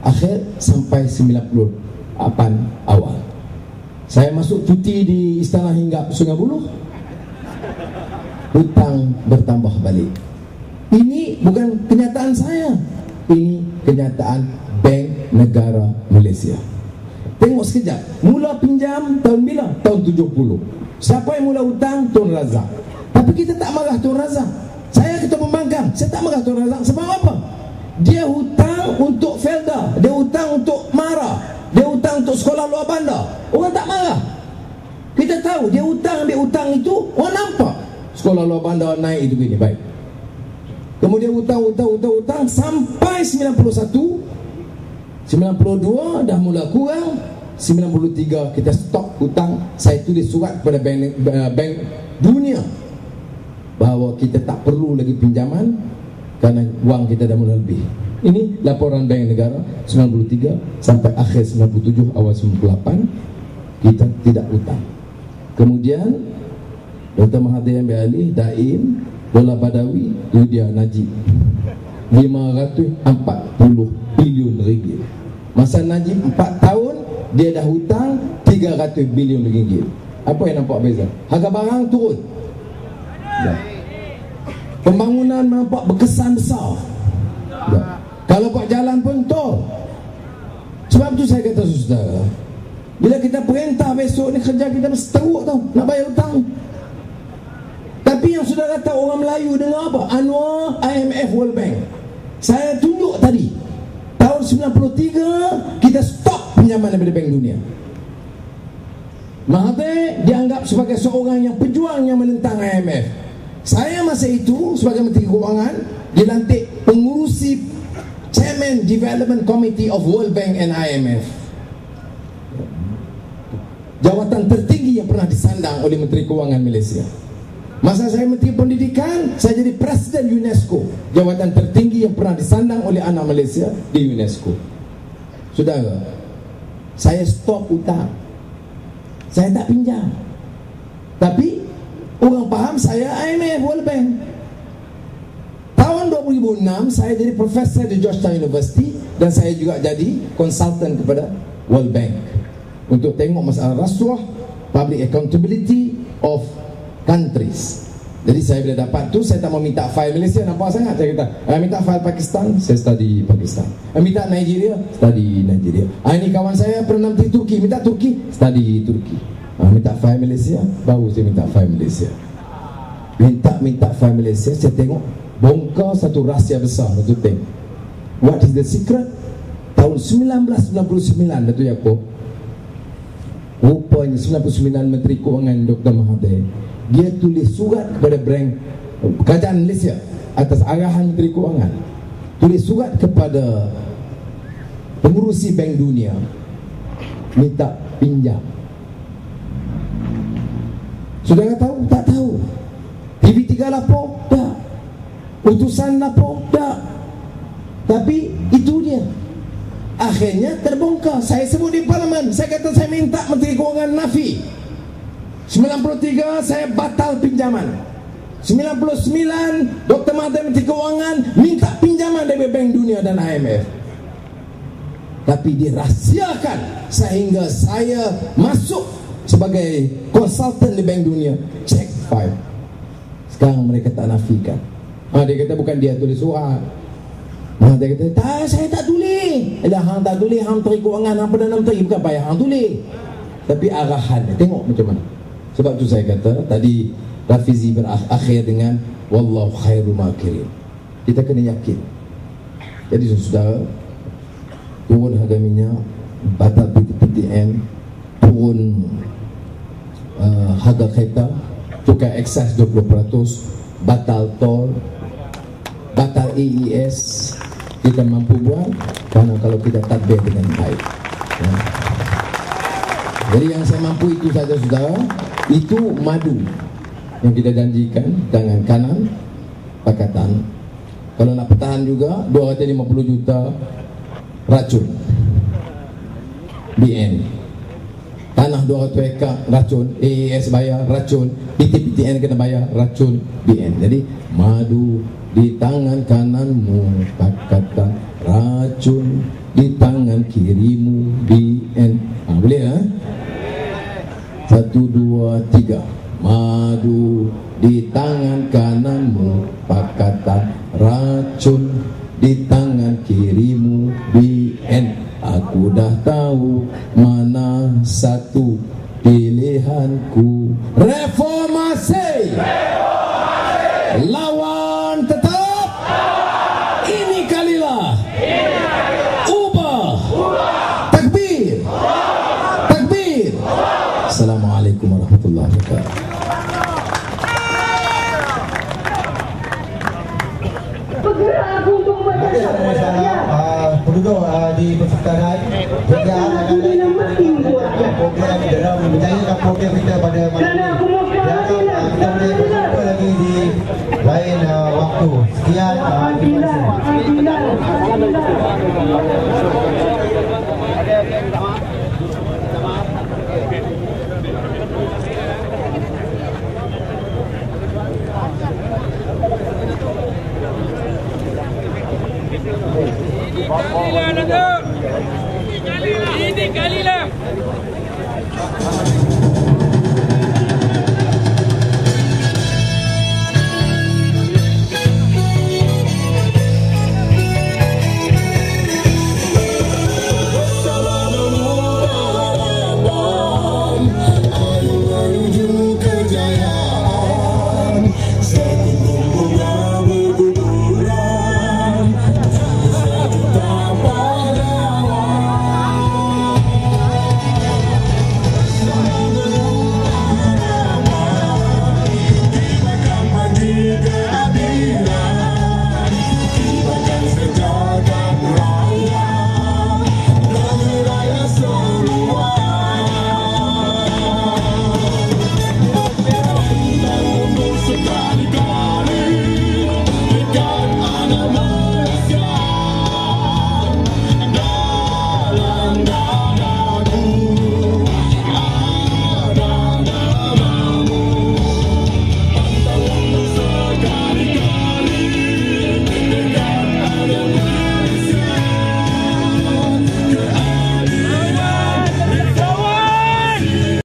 akhir sampai 98 awal. Saya masuk cuti di Istana Hinggap Sungai Buloh, hutang bertambah balik. Ini bukan kenyataan saya, ini kenyataan Bank Negara Malaysia. Tengok sekejap, mula pinjam tahun bila? Tahun 70. Siapa yang mula hutang? Tun Razak. Tapi kita tak marah Tun Razak. Saya ketua pembangkang, saya tak marah Tun Razak. Sebab apa? Dia hutang untuk Felda, dia hutang untuk Mara, dia hutang untuk sekolah luar bandar. Orang tak marah. Kita tahu dia ambil hutang itu, orang nampak sekolah luar bandar naik itu gini, baik. Kemudian hutang sampai 91, 92 dah mula kurang, 93 kita stop hutang. Saya tulis surat kepada bank dunia bahawa kita tak perlu lagi pinjaman kerana wang kita dah mula lebih. Ini laporan Bank Negara 93 sampai akhir 97 awal 98 kita tidak hutang. Kemudian Dr. Mahathir ambil alih, Daim, Dollah Badawi, Yudia Najib, 540 bilion ringgit. Masa Najib 4 tahun dia dah hutang 300 bilion ringgit. Apa yang nampak beza? Harga barang turun ya. Pembangunan nampak berkesan besar ya. Kalau buat jalan pun tol. Sebab tu saya kata saudara, bila kita perintah besok ni kerja kita mesti teruk tau, nak bayar hutang. Tapi yang saudara tahu orang Melayu dengar apa? Anwar, IMF, World Bank. Saya tunjuk tadi, tahun 93 kita stop pinjaman daripada Bank Dunia. Mahathir dianggap sebagai seorang yang pejuang yang menentang IMF. Saya masa itu sebagai Menteri Kewangan dilantik pengurusi Chairman Development Committee of World Bank and IMF. Jawatan tertinggi yang pernah disandang oleh Menteri Kewangan Malaysia. Masa saya Menteri Pendidikan, saya jadi Presiden UNESCO, jawatan tertinggi yang pernah disandang oleh anak Malaysia di UNESCO. Saudara, saya stop hutang, saya tak pinjam. Tapi orang faham saya IMF, World Bank. Tahun 2006 saya jadi Profesor di Georgetown University dan saya juga jadi konsultan kepada World Bank untuk tengok masalah rasuah, public accountability of countries. Jadi saya bila dapat tu, saya tak mau minta file Malaysia, nampak sangat. Saya kata, minta file Pakistan, saya study Pakistan. Minta Nigeria, study Nigeria. Ini kawan saya pernah menteri Turki, minta Turki, study Turki. Minta file Malaysia, baru saya minta file Malaysia. Minta file Malaysia, saya tengok bongkar satu rahsia besar, Datuk Teng. What is the secret? Tahun 1999, Datuk Yaakob, rupanya 99 Menteri Kewangan Dr. Mahathir, dia tulis surat kepada Bank Kerajaan Malaysia atas arahan Menteri Kewangan, tulis surat kepada pengurusi Bank Dunia minta pinjam. Saudara tahu? Tak tahu. TV3 lapor? Tak. Utusan lapor? Tak. Tapi itu dia. Akhirnya terbongkar. Saya sebut di Parlimen, saya kata saya minta Menteri Kewangan nafi. 93 saya batal pinjaman. 99 Dr. Mahathir Menteri Kewangan minta pinjaman dari Bank Dunia dan IMF. Tapi dirahsiakan sehingga saya masuk sebagai konsultan di Bank Dunia, cek file. Sekarang mereka tak nafikan. Dia kata bukan dia tulis surat. Dia kata, saya tak tulis. Hang tak tulis, hang Menteri Kewangan, hang Perdana Menteri, bukan payah hang tulis. Tapi arahan, tengok macam mana. Sebab tu saya kata tadi Rafizi berakhir dengan wallahu khairul makirin. Kita kena yakin. Jadi saudara, turun harga minyak, batal PTN, turun harga kereta, cukai ekses 20%, batal tol, batal AES. Kita mampu buat kerana kalau kita tadbir dengan baik ya. Jadi yang saya mampu itu saja saudara. Itu madu yang kita janjikan, tangan kanan pakatan. Kalau nak pertahan juga 250 juta racun BN, tanah 200 ekar racun, AES bayar racun, PTN kena bayar racun BN. Jadi madu di tangan kananmu pakatan, racun di tangan kirimu BN. Boleh lah. 1, 2, 3. Madu di tangan kananmu pakatan, racun di tangan kirimu BN. Aku dah tahu mana satu pilihanku. Reformasi, lawan tetap. Ini kalilah ubah. Takbir. Assalamualaikum warahmatullahi wabarakatuh. di persekutuan hingga akan program dalam menjayakan program kita pada malam ini. Kita boleh berjumpa lagi di lain waktu. Sekian, terima kasih.